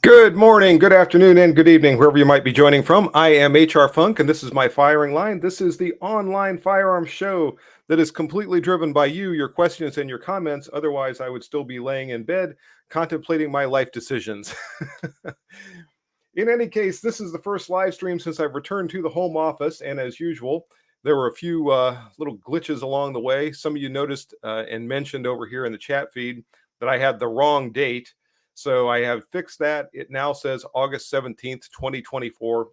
Good morning, good afternoon, and good evening, wherever you might be joining from. I am HR Funk, and this is my firing line. This is the online firearm show that is completely driven by you, your questions, and your comments. Otherwise, I would still be laying in bed contemplating my life decisions. In any case, this is the first live stream since I've returned to the home office, and as usual, there were a few little glitches along the way. Some of you noticed and mentioned over here in the chat feed that I had the wrong date. So I have fixed that. It now says August 17th, 2024.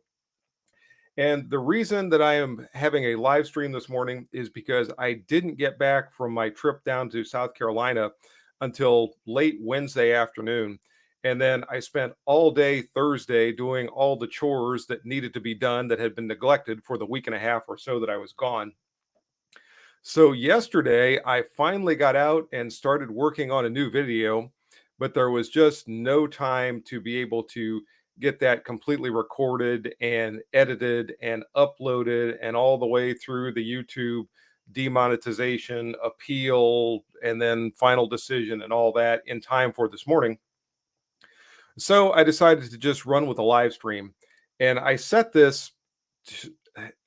And the reason that I am having a live stream this morning is because I didn't get back from my trip down to South Carolina until late Wednesday afternoon. And then I spent all day Thursday doing all the chores that needed to be done that had been neglected for the week and a half or so that I was gone. So yesterday, I finally got out and started working on a new video, but there was just no time to be able to get that completely recorded and edited and uploaded and all the way through the YouTube demonetization, appeal, and then final decision and all that in time for this morning. So I decided to just run with a live stream. And I set this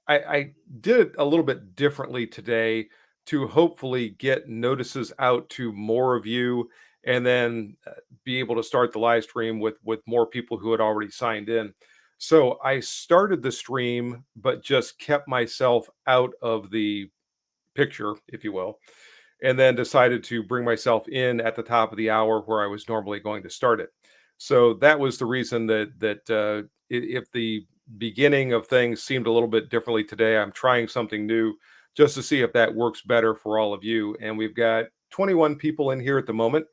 I did it a little bit differently today to hopefully get notices out to more of you and then be able to start the live stream with more people who had already signed in. So I started the stream, but just kept myself out of the picture, if you will, and then decided to bring myself in at the top of the hour where I was normally going to start it. So that was the reason that if the beginning of things seemed a little bit differently today, I'm trying something new just to see if that works better for all of you. And we've got 21 people in here at the moment,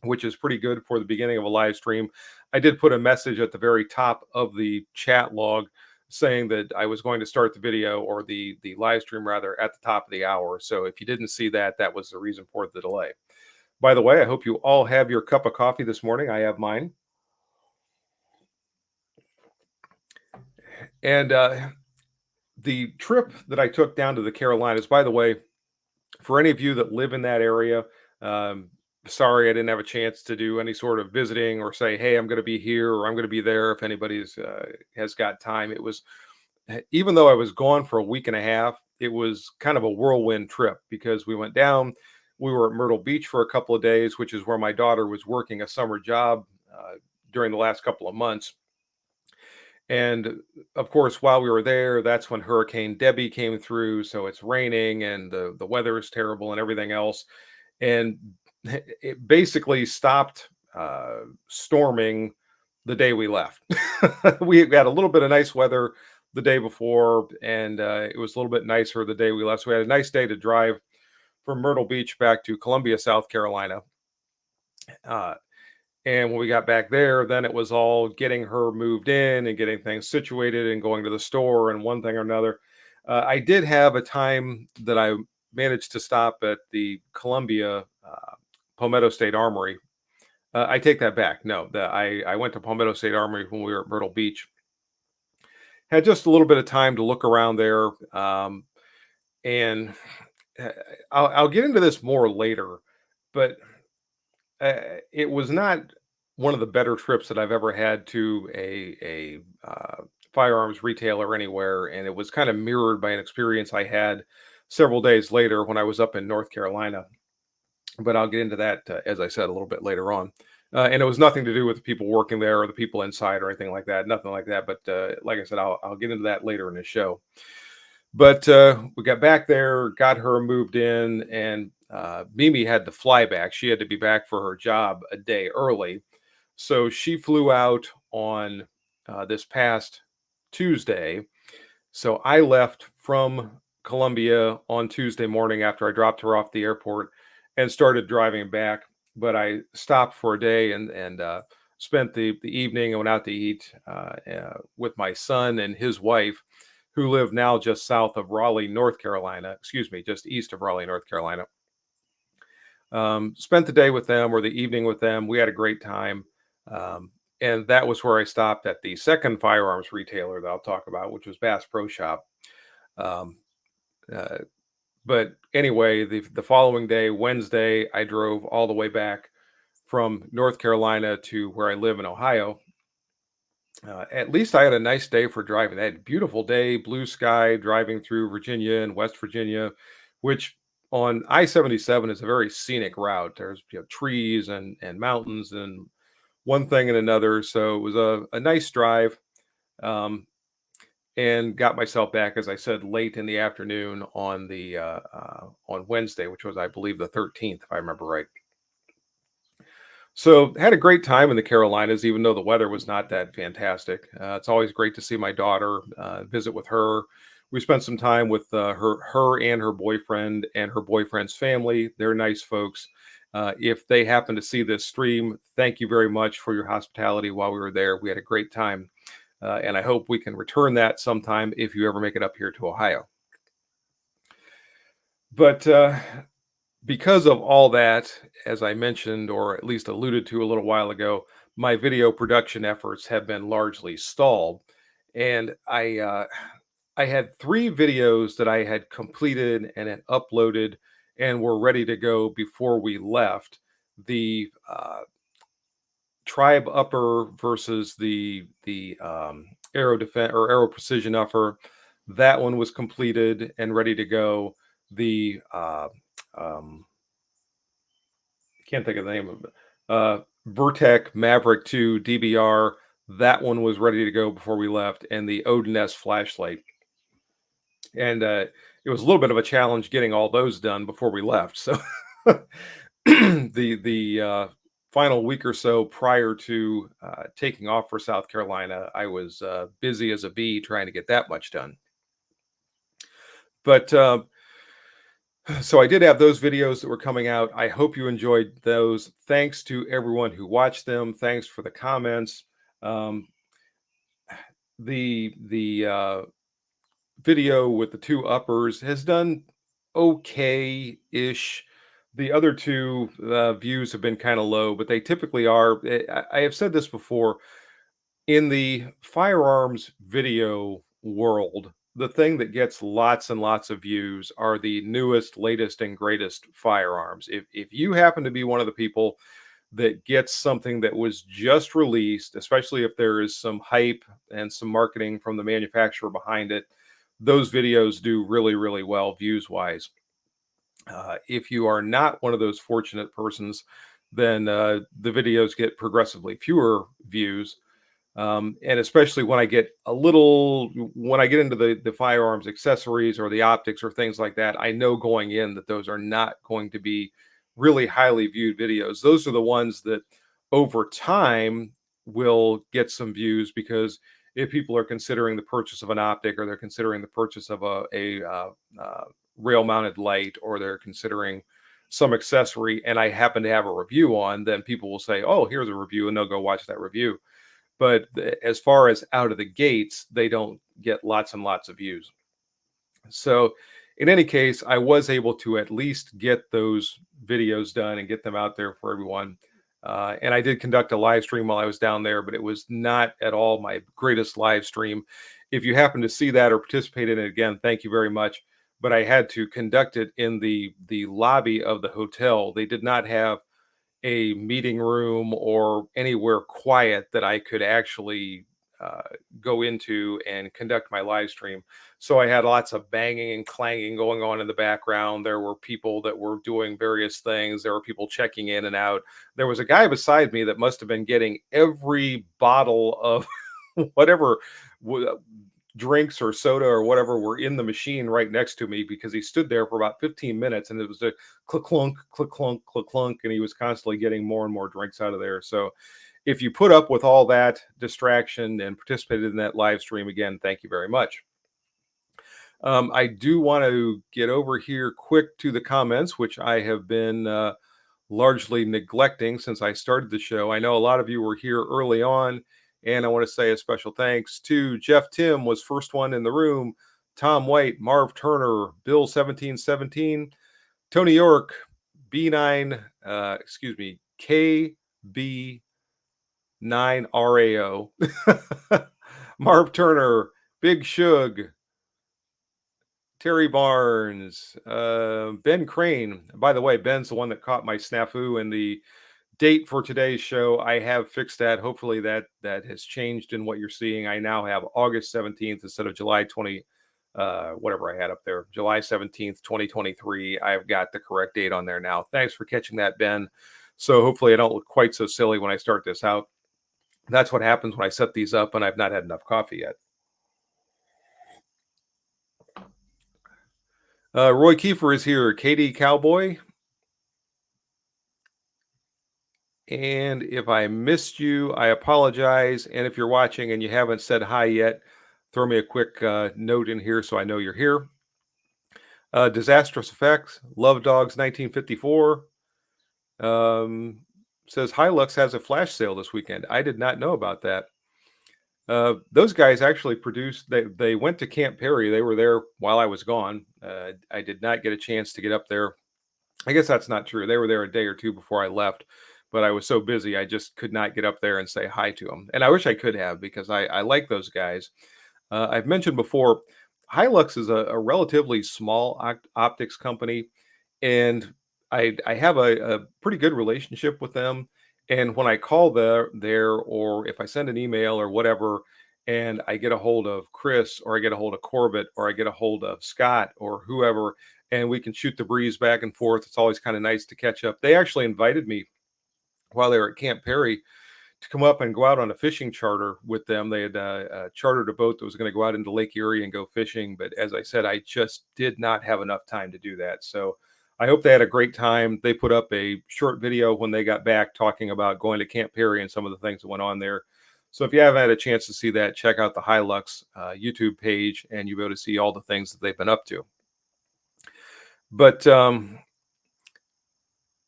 which is pretty good for the beginning of a live stream. I did put a message at the very top of the chat log saying that I was going to start the video or the live stream rather at the top of the hour. So if you didn't see that, that was the reason for the delay. By the way, I hope you all have your cup of coffee this morning. I have mine. And the trip that I took down to the Carolinas, by the way, for any of you that live in that area, um, sorry I didn't have a chance to do any sort of visiting or say, hey, I'm going to be here or I'm going to be there. If anybody's has got time, it was even though I was gone for a week and a half, it was kind of a whirlwind trip because we went down. We were at Myrtle Beach for a couple of days, which is where my daughter was working a summer job during the last couple of months. And of course, while we were there, that's when Hurricane Debbie came through. So it's raining and the weather is terrible and everything else. And it basically stopped storming the day we left. We had a little bit of nice weather the day before, and it was a little bit nicer the day we left. So we had a nice day to drive from Myrtle Beach back to Columbia, South Carolina. Uh, and when we got back there, then it was all getting her moved in and getting things situated and going to the store and one thing or another. I did have a time that I managed to stop at the Columbia Palmetto State Armory. I take that back. No, I went to Palmetto State Armory when we were at Myrtle Beach. Had just a little bit of time to look around there, and uh, I'll get into this more later, but it was not one of the better trips that I've ever had to a firearms retailer anywhere, and it was kind of mirrored by an experience I had several days later when I was up in North Carolina. But I'll get into that as I said a little bit later on. And it was nothing to do with the people working there or the people inside or anything like that. Nothing like that. But like I said, I'll get into that later in the show. But we got back there, got her moved in, and Mimi had to fly back. She had to be back for her job a day early. So she flew out on this past Tuesday. So I left from Columbia on Tuesday morning after I dropped her off the airport and started driving back. But I stopped for a day and spent the evening and went out to eat with my son and his wife, who live now just south of Raleigh, North Carolina. Excuse me, just east of Raleigh, North Carolina. Spent the day with them or the evening with them. We had a great time. And that was where I stopped at the second firearms retailer that I'll talk about, which was Bass Pro Shop. Um, uh, but anyway, the following day, Wednesday, I drove all the way back from North Carolina to where I live in Ohio, at least I had a nice day for driving. I had a beautiful day, blue sky, driving through Virginia and West Virginia, which on I-77 is a very scenic route. There's trees and mountains and one thing and another. So it was a nice drive. Um, and got myself back, as I said, late in the afternoon on Wednesday, which was, I believe, the 13th, if I remember right. So had a great time in the Carolinas, even though the weather was not that fantastic. It's always great to see my daughter, visit with her. We spent some time with her and her boyfriend and her boyfriend's family. They're nice folks. If they happen to see this stream, thank you very much for your hospitality while we were there. We had a great time, and I hope we can return that sometime if you ever make it up here to Ohio. But because of all that, as I mentioned, or at least alluded to a little while ago, my video production efforts have been largely stalled. And I had 3 videos that I had completed and had uploaded and were ready to go before we left. The tribe upper versus the arrow defense or arrow precision upper, that one was completed and ready to go. The um, can't think of the name of it. Vertec Maverick 2 DBR. That one was ready to go before we left, and the Odin S flashlight. And it was a little bit of a challenge getting all those done before we left. So the final week or so prior to taking off for South Carolina, I was busy as a bee trying to get that much done. But so I did have those videos that were coming out. I hope you enjoyed those. Thanks to everyone who watched them. Thanks for the comments. Um, the video with the 2 uppers has done okay-ish. The other 2 views have been kind of low, but they typically are. I have said this before. In the firearms video world, the thing that gets lots and lots of views are the newest, latest, and greatest firearms. If you happen to be one of the people that gets something that was just released, especially if there is some hype and some marketing from the manufacturer behind it, those videos do really, really well views wise. If you are not one of those fortunate persons, then the videos get progressively fewer views, and especially when I get into the firearms accessories or the optics or things like that, I know going in that those are not going to be really highly viewed videos. Those are the ones that over time will get some views, because if people are considering the purchase of an optic, or they're considering the purchase of a rail mounted light, or they're considering some accessory and I happen to have a review on, then people will say, oh, here's a review, and they'll go watch that review. But as far as out of the gates, they don't get lots and lots of views. So in any case, I was able to at least get those videos done and get them out there for everyone. And I did conduct a live stream while I was down there, but it was not at all my greatest live stream. If you happen to see that or participate in it, again, thank you very much. But I had to conduct it in the lobby of the hotel. They did not have a meeting room or anywhere quiet that I could actually uh, go into and conduct my live stream. So I had lots of banging and clanging going on in the background. There were people that were doing various things. There were people checking in and out. There was a guy beside me that must have been getting every bottle of whatever drinks or soda or whatever were in the machine right next to me, because he stood there for about 15 minutes and it was a click clunk, click clunk, click clunk, and he was constantly getting more and more drinks out of there. So if you put up with all that distraction and participated in that live stream, again, thank you very much. I do want to get over here quick to the comments, which I have been largely neglecting since I started the show. I know a lot of you were here early on, and I want to say a special thanks to Jeff Tim, was first one in the room, Tom White, Marv Turner, Bill 1717, Tony York, B9, excuse me, KB9RAO, Marv Turner, Big Shug, Terry Barnes, Ben Crane. By the way, Ben's the one that caught my snafu in the date for today's show, I have fixed that. Hopefully that has changed in what you're seeing. I now have August 17th instead of July 20, whatever I had up there, July 17th, 2023. I've got the correct date on there now. Thanks for catching that, Ben. So hopefully I don't look quite so silly when I start this out. That's what happens when I set these up and I've not had enough coffee yet. Roy Kiefer is here. Katie Cowboy. And if I missed you, I apologize. And if you're watching and you haven't said hi yet, throw me a quick note in here so I know you're here. Disastrous Effects, Love Dogs 1954 um, says Hilux has a flash sale this weekend. I did not know about that. Those guys actually produced. They went to Camp Perry. They were there while I was gone. I did not get a chance to get up there. I guess that's not true. They were there a day or two before I left, but I was so busy I just could not get up there and say hi to them. And I wish I could have because I like those guys. I've mentioned before, Hilux is a relatively small optics company, and I have a pretty good relationship with them. And when I call there, or if I send an email or whatever, and I get a hold of Chris, or I get a hold of Corbett, or I get a hold of Scott, or whoever, and we can shoot the breeze back and forth. It's always kind of nice to catch up. They actually invited me while they were at Camp Perry to come up and go out on a fishing charter with them. They had chartered a boat that was going to go out into Lake Erie and go fishing. But as I said, I just did not have enough time to do that. So I hope they had a great time. They put up a short video when they got back talking about going to Camp Perry and some of the things that went on there. So if you haven't had a chance to see that, check out the Hilux YouTube page and you'll be able to see all the things that they've been up to. But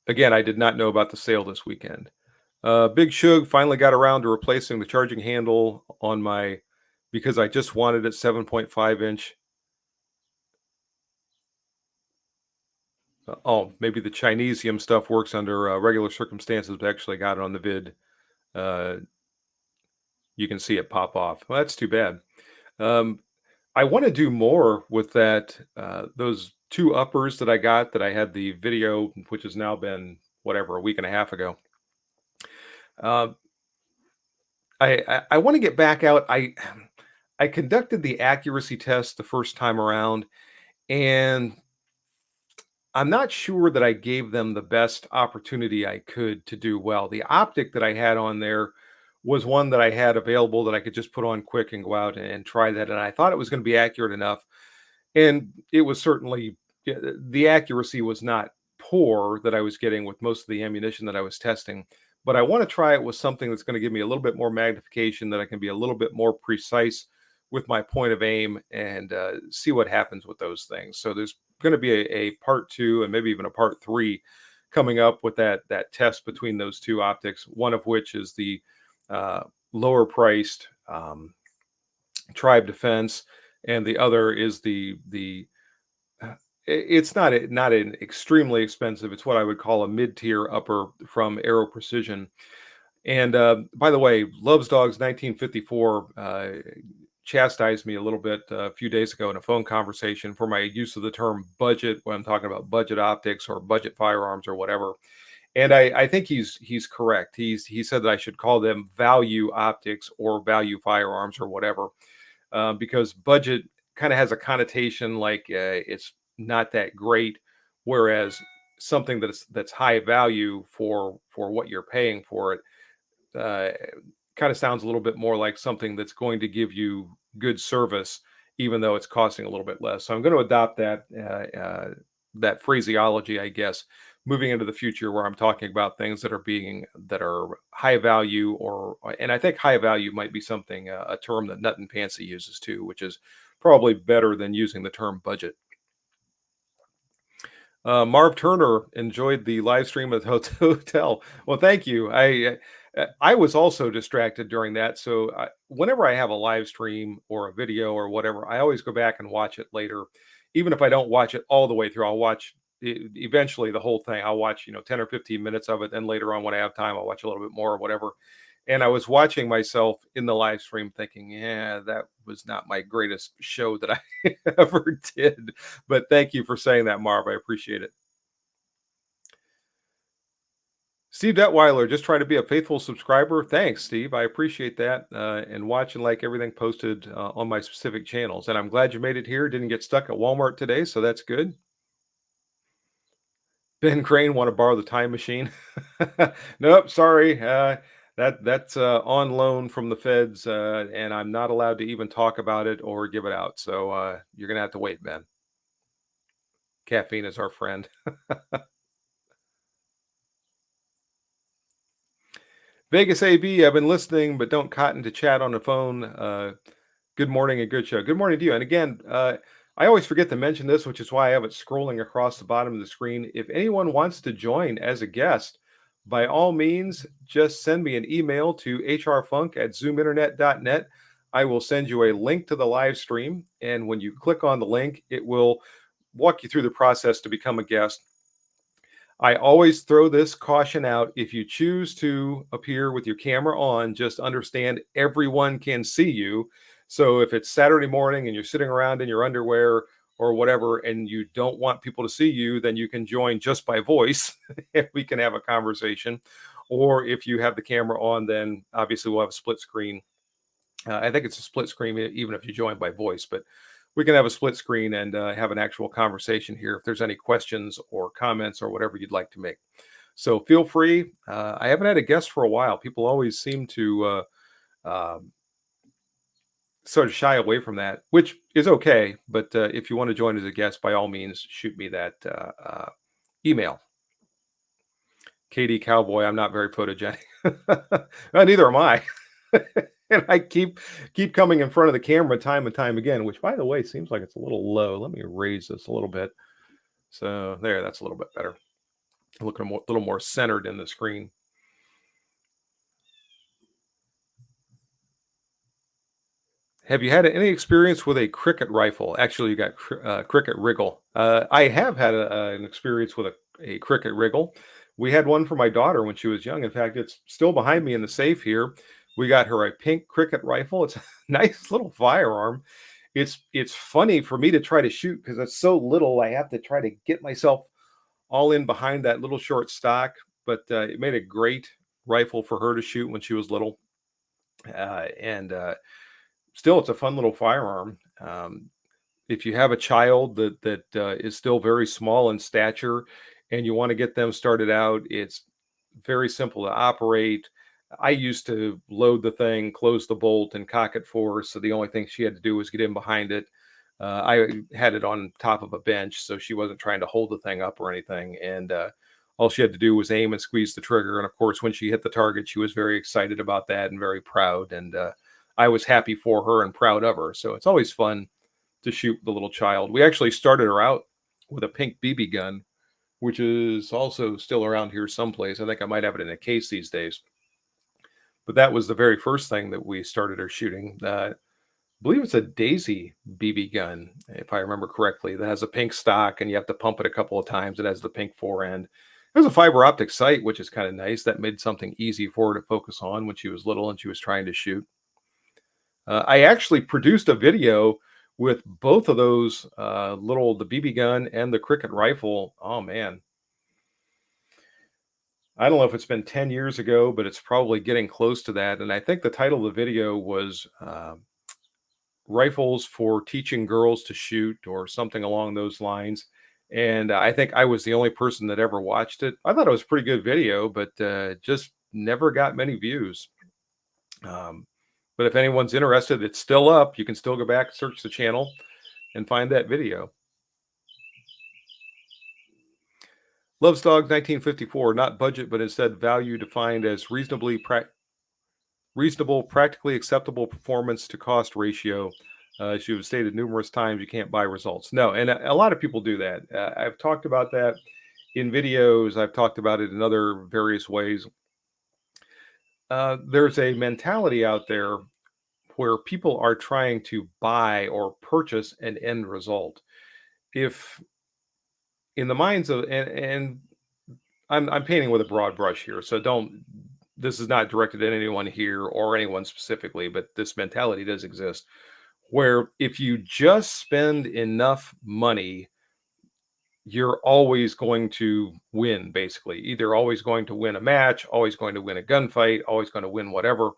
again, I did not know about the sale this weekend. Big Shug finally got around to replacing the charging handle on my because I just wanted it 7.5 inch. Oh, maybe the Chinesium stuff works under regular circumstances, but actually got it on the vid. Uh, you can see it pop off. Well, that's too bad. Um, I want to do more with that. Those two uppers that I got that I had the video, which has now been whatever a week and a half ago. Uh, I want to get back out. I conducted the accuracy test the first time around, and I'm not sure that I gave them the best opportunity I could to do well. The optic that I had on there was one that I had available that I could just put on quick and go out and try that, and I thought it was going to be accurate enough, and it was certainly the accuracy was not poor that I was getting with most of the ammunition that I was testing. But I want to try it with something that's going to give me a little bit more magnification, that I can be a little bit more precise with my point of aim and see what happens with those things. So there's going to be a part two and maybe even a part three coming up with that test between those two optics. One of which is the uh, lower priced Tribe Defense, and the other is the it's not an extremely expensive. It's what I would call a mid tier upper from Aero Precision. And by the way, Loves Dogs 1954 chastised me a little bit a few days ago in a phone conversation for my use of the term budget when I'm talking about budget optics or budget firearms or whatever. And I think he's correct. He said that I should call them value optics or value firearms or whatever, because budget kind of has a connotation like it's not that great, whereas something that's high value for what you're paying for it uh, kind of sounds a little bit more like something that's going to give you good service, even though it's costing a little bit less. So I'm going to adopt that phraseology, I guess, moving into the future, where I'm talking about things that are high value, and I think high value might be something a term that Nut and Fancy uses too, which is probably better than using the term budget. Marv Turner enjoyed the live stream at the hotel. Well, thank you. I was also distracted during that. So whenever I have a live stream or a video or whatever, I always go back and watch it later. Even if I don't watch it all the way through, I'll watch eventually the whole thing. I'll watch 10 or 15 minutes of it. Then later on, when I have time, I'll watch a little bit more or whatever. And I was watching myself in the live stream thinking, yeah, that was not my greatest show that I ever did. But thank you for saying that, Marv. I appreciate it. Steve Detweiler, just try to be a faithful subscriber. Thanks, Steve. I appreciate that. And watch and like everything posted on my specific channels. And I'm glad you made it here. Didn't get stuck at Walmart today, so that's good. Ben Crane want to borrow the time machine? Nope, sorry. That's on loan from the feds, and I'm not allowed to even talk about it or give it out. So you're gonna have to wait, Ben. Caffeine is our friend. Vegas AB, I've been listening, but don't cotton to chat on the phone. Good morning and good show. Good morning to you. And again, I always forget to mention this, which is why I have it scrolling across the bottom of the screen. If anyone wants to join as a guest, by all means, just send me an email to hrfunk@zoominternet.net. I will send you a link to the live stream. And when you click on the link, it will walk you through the process to become a guest. I always throw this caution out. If you choose to appear with your camera on, just understand everyone can see you. So if it's Saturday morning and you're sitting around in your underwear or whatever, and you don't want people to see you, then you can join just by voice and we can have a conversation. Or if you have the camera on, then obviously we'll have a split screen. I think it's a split screen even if you join by voice, but we can have a split screen and have an actual conversation here if there's any questions or comments or whatever you'd like to make. So feel free. I haven't had a guest for a while. People always seem to sort of shy away from that, which is okay. But if you want to join as a guest, by all means, shoot me that email. KD Cowboy, I'm not very photogenic. Neither am I. And I keep coming in front of the camera time and time again, which by the way seems like it's a little low. Let me raise this a little bit. So there, that's a little bit better. Looking a little more centered in the screen. Have you had any experience with a cricket rifle? Actually, you got cricket wriggle. I have had an experience with a cricket wriggle. We had one for my daughter when she was young. In fact, it's still behind me in the safe here. We got her a pink cricket rifle. It's a nice little firearm. It's funny for me to try to shoot because it's so little. I have to try to get myself all in behind that little short stock. But it made a great rifle for her to shoot when she was little. And still, it's a fun little firearm. If you have a child that is still very small in stature, and you want to get them started out, it's very simple to operate. I used to load the thing, close the bolt, and cock it for her. So the only thing she had to do was get in behind it. I had it on top of a bench, so she wasn't trying to hold the thing up or anything. And all she had to do was aim and squeeze the trigger. And of course, when she hit the target, she was very excited about that and very proud. And I was happy for her and proud of her. So it's always fun to shoot the little child. We actually started her out with a pink BB gun, which is also still around here someplace. I think I might have it in a case these days. But that was the very first thing that we started her shooting. I believe it's a Daisy BB gun, if I remember correctly, that has a pink stock and you have to pump it a couple of times. It has the pink fore end. There's a fiber optic sight, which is kind of nice. That made something easy for her to focus on when she was little and she was trying to shoot. I actually produced a video with both of those the BB gun and the cricket rifle. Oh man, I don't know if it's been 10 years ago, but it's probably getting close to that. And I think the title of the video was Rifles for Teaching Girls to Shoot or something along those lines. And I think I was the only person that ever watched it. I thought it was a pretty good video, but just never got many views. But if anyone's interested, it's still up. You can still go back, search the channel, and find that video. Loves Dog 1954, not budget, but instead value defined as reasonable, practically acceptable performance to cost ratio. She was stated numerous times you can't buy results. No, and a lot of people do that. I've talked about that in videos. I've talked about it in other various ways. There's a mentality out there where people are trying to buy or purchase an end result. If in the minds of and I'm painting with a broad brush here, so don't this is not directed at anyone here or anyone specifically, but this mentality does exist where if you just spend enough money, you're always going to win, basically. Either always going to win a match, always going to win a gunfight, always going to win whatever,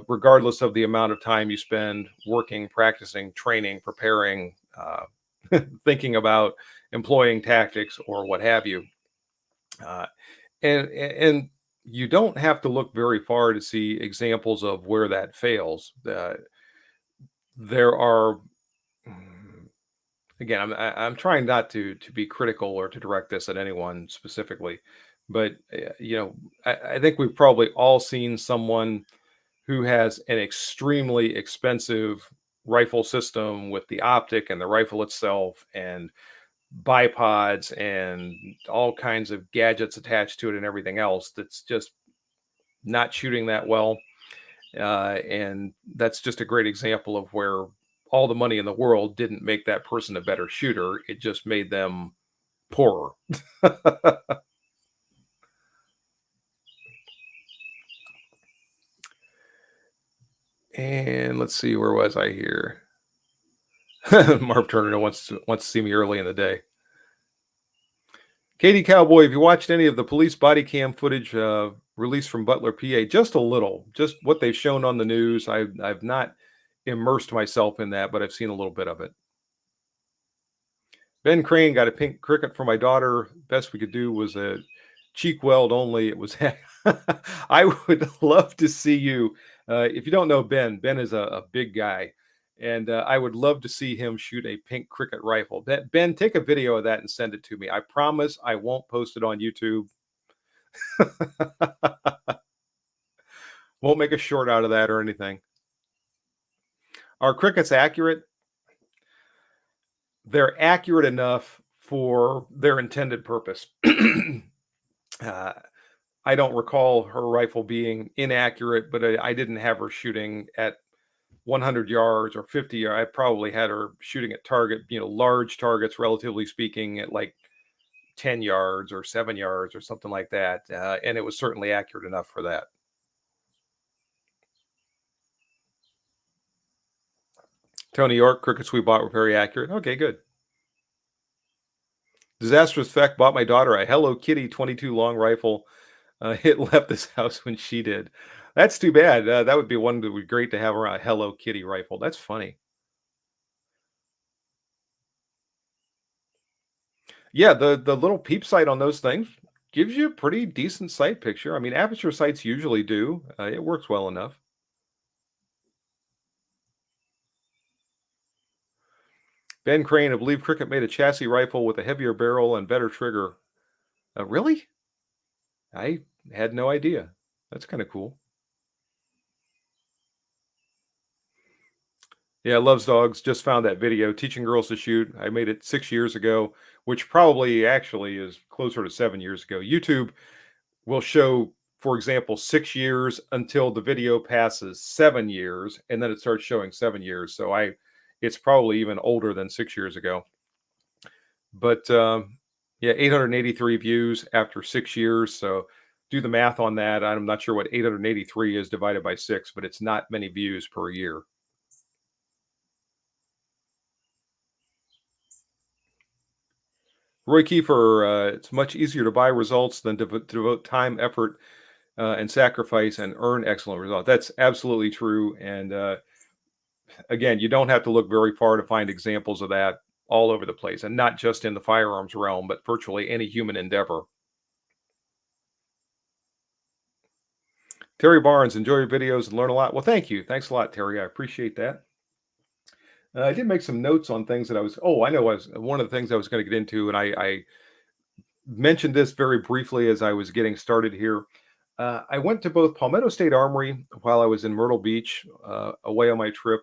regardless of the amount of time you spend working, practicing, training, preparing, thinking about employing tactics or what have you. Uh, and you don't have to look very far to see examples of where that fails. There are mm, again, I'm trying not to be critical or to direct this at anyone specifically, but I think we've probably all seen someone who has an extremely expensive rifle system with the optic and the rifle itself and bipods and all kinds of gadgets attached to it and everything else that's just not shooting that well. And that's just a great example of where all the money in the world didn't make that person a better shooter. It just made them poorer. And let's see, where was I here? Marv Turner wants to see me early in the day. Katie Cowboy, have you watched any of the police body cam footage released from Butler, PA? Just a little, just what they've shown on the news. I've not immersed myself in that, but I've seen a little bit of it. Ben Crane got a pink cricket for my daughter. Best we could do was a cheek weld only. It was. I would love to see you. If you don't know Ben, Ben is a big guy, and I would love to see him shoot a pink cricket rifle. Ben, take a video of that and send it to me. I promise I won't post it on YouTube. Won't make a short out of that or anything. Are crickets accurate? They're accurate enough for their intended purpose. uh, I don't recall her rifle being inaccurate, but I didn't have her shooting at 100 yards or 50 yards. I probably had her shooting at target, large targets, relatively speaking, at like 10 yards or 7 yards or something like that. And it was certainly accurate enough for that. Tony York, crickets we bought were very accurate. Okay, good. Disastrous Effect bought my daughter a Hello Kitty 22 long rifle. It left this house when she did. That's too bad. That would be one that would be great to have around, a Hello Kitty rifle. That's funny. Yeah, the little peep sight on those things gives you a pretty decent sight picture. I mean, aperture sights usually do. It works well enough. Ben Crane, I believe Cricket made a chassis rifle with a heavier barrel and better trigger. Really? I had no idea. That's kind of cool. Yeah, loves dogs. Just found that video teaching girls to shoot. I made it 6 years ago, which probably actually is closer to 7 years ago. YouTube will show, for example, 6 years until the video passes 7 years, and then it starts showing 7 years. So it's probably even older than 6 years ago. But yeah, 883 views after 6 years. So do the math on that. I'm not sure what 883 is divided by six, but it's not many views per year. Roy Kiefer, it's much easier to buy results than to devote time, effort, and sacrifice and earn excellent results. That's absolutely true. And again, you don't have to look very far to find examples of that all over the place, and not just in the firearms realm, but virtually any human endeavor. Terry Barnes, enjoy your videos and learn a lot. Well, thank you. Thanks a lot, Terry. I appreciate that. I did make some notes on things that I was. Oh, I know. I was one of the things I was going to get into, and I mentioned this very briefly as I was getting started here. I went to both Palmetto State Armory while I was in Myrtle Beach, away on my trip,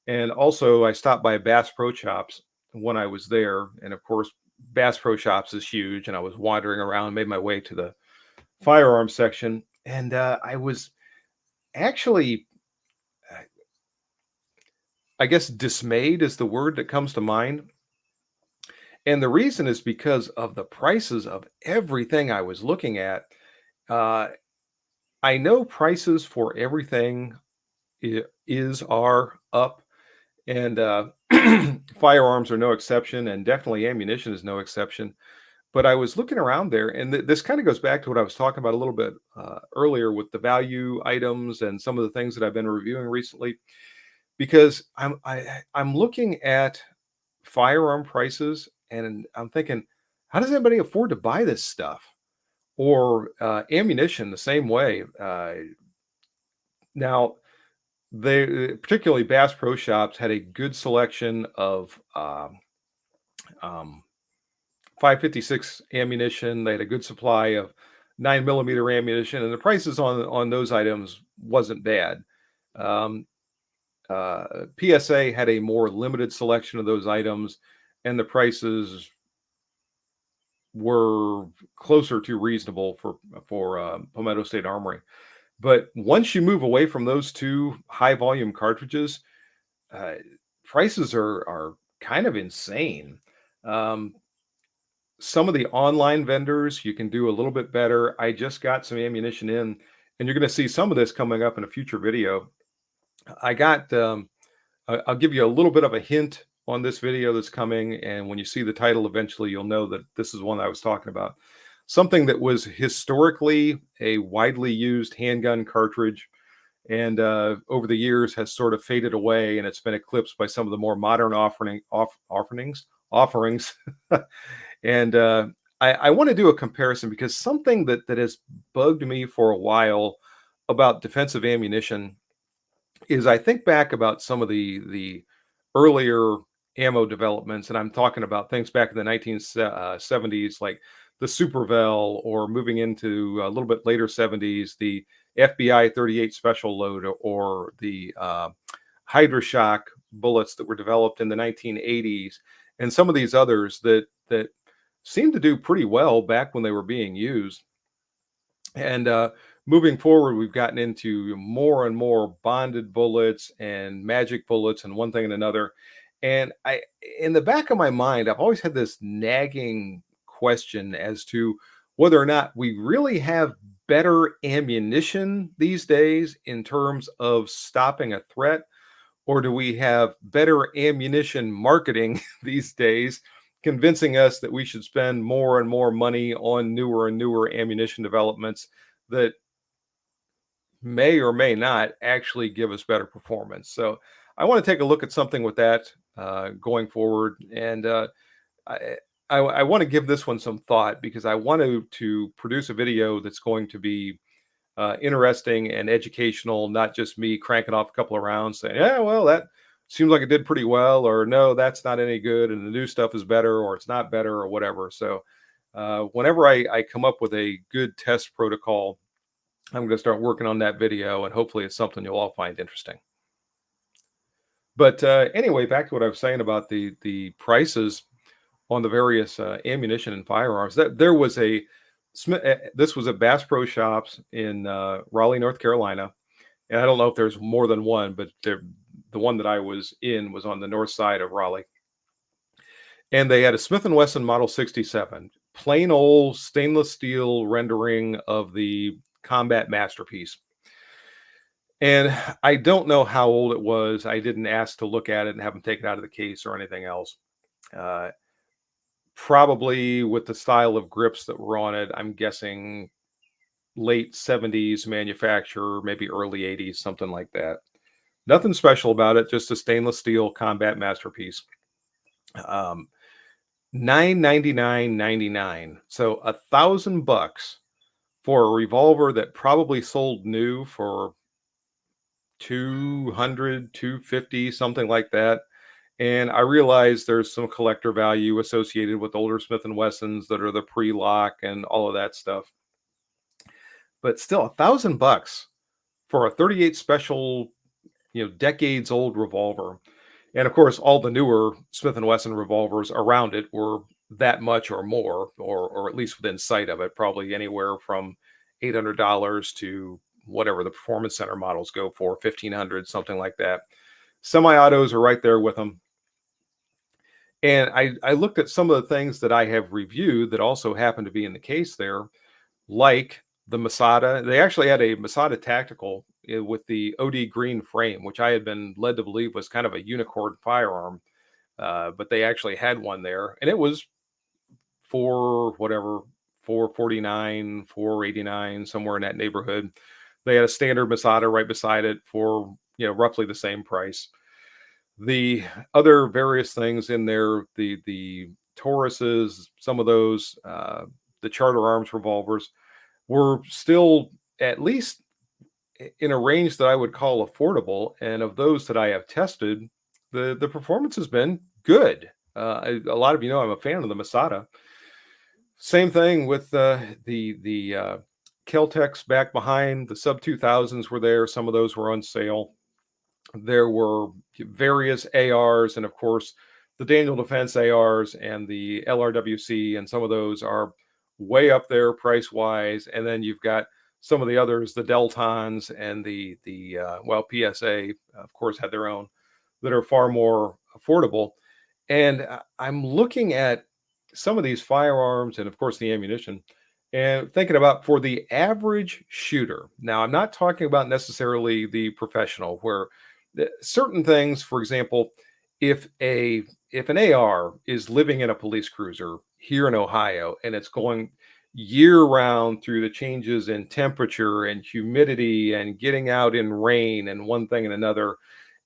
and also I stopped by Bass Pro Shops when I was there. And of course, Bass Pro Shops is huge, and I was wandering around, made my way to the firearm section, and I was actually, I guess, dismayed is the word that comes to mind. And the reason is because of the prices of everything I was looking at. Uh, I know prices for everything are up, And firearms are no exception, and definitely ammunition is no exception. But I was looking around there, and this kind of goes back to what I was talking about a little bit earlier with the value items and some of the things that I've been reviewing recently. Because I'm looking at firearm prices, and I'm thinking, how does anybody afford to buy this stuff? Or ammunition the same way. Now, they particularly Bass Pro Shops had a good selection of um, 556 ammunition. They had a good supply of 9 millimeter ammunition, and the prices on those items wasn't bad. Um, PSA had a more limited selection of those items, and the prices were closer to reasonable for Palmetto State Armory. But once you move away from those two high volume cartridges, uh, prices are kind of insane. Um, some of the online vendors you can do a little bit better. I just got some ammunition in, and you're going to see some of this coming up in a future video. I got I'll give you a little bit of a hint on this video that's coming, and when you see the title, eventually you'll know that this is one I was talking about. Something that was historically a widely used handgun cartridge, and over the years has sort of faded away, and it's been eclipsed by some of the more modern offerings. And I want to do a comparison because something that has bugged me for a while about defensive ammunition is I think back about some of the earlier ammo developments, and I'm talking about things back in the 1970s, like the Supervel, or moving into a little bit later 70s, the FBI 38 Special Load, or the Hydroshock bullets that were developed in the 1980s, and some of these others that seemed to do pretty well back when they were being used. And moving forward, we've gotten into more and more bonded bullets and magic bullets and one thing and another. And in the back of my mind, I've always had this nagging question as to whether or not we really have better ammunition these days in terms of stopping a threat, or do we have better ammunition marketing these days, convincing us that we should spend more and more money on newer and newer ammunition developments that may or may not actually give us better performance? So I want to take a look at something with that going forward, and I, I want to give this one some thought because I want to produce a video that's going to be interesting and educational, not just me cranking off a couple of rounds saying, yeah, well, that seems like it did pretty well, or no, that's not any good, and the new stuff is better, or it's not better, or whatever. So, whenever I come up with a good test protocol, I'm going to start working on that video, and hopefully, it's something you'll all find interesting. But anyway, back to what I was saying about the prices on the various ammunition and firearms. That there was a this was at Bass Pro Shops in Raleigh, North Carolina, and I don't know if there's more than one, but the one that I was in was on the north side of Raleigh, and they had a Smith and Wesson Model 67, plain old stainless steel rendering of the Combat Masterpiece. And I don't know how old it was. I didn't ask to look at it and have them taken out of the case or anything else. Uh, Probably with the style of grips that were on it, I'm guessing late 70s manufacturer, maybe early 80s, something like that. Nothing special about it, just a stainless steel Combat Masterpiece. Um, 999.99. So $1,000 for a revolver that probably sold new for 200, 250, something like that. And I realize there's some collector value associated with older Smith and Wessons that are the pre-lock and all of that stuff. But still, $1,000 for a 38 special, decades old revolver. And of course, all the newer Smith and Wesson revolvers around it were that much or more, or at least within sight of it, probably anywhere from $800 to whatever the Performance Center models go for, 1,500, something like that. Semi-autos are right there with them. And I looked at some of the things that I have reviewed that also happen to be in the case there, like the Masada. They actually had a Masada Tactical with the OD green frame, which I had been led to believe was kind of a unicorn firearm. But they actually had one there, and it was for whatever 449, 489, somewhere in that neighborhood. They had a standard Masada right beside it for roughly the same price. The other various things in there, the Tauruses, some of those, the Charter Arms revolvers were still at least in a range that I would call affordable. And of those that I have tested, the performance has been good. A lot of I'm a fan of the Masada. Same thing with the Keltecs back behind. The sub 2000s were there. Some of those were on sale. There were various ARs, and of course, the Daniel Defense ARs and the LRWC, and some of those are way up there price wise. And then you've got some of the others, the Deltons and the PSA, of course, had their own that are far more affordable. And I'm looking at some of these firearms and, of course, the ammunition and thinking about for the average shooter. Now, I'm not talking about necessarily the professional, where certain things, for example, if an AR is living in a police cruiser here in Ohio and it's going year round through the changes in temperature and humidity and getting out in rain and one thing and another,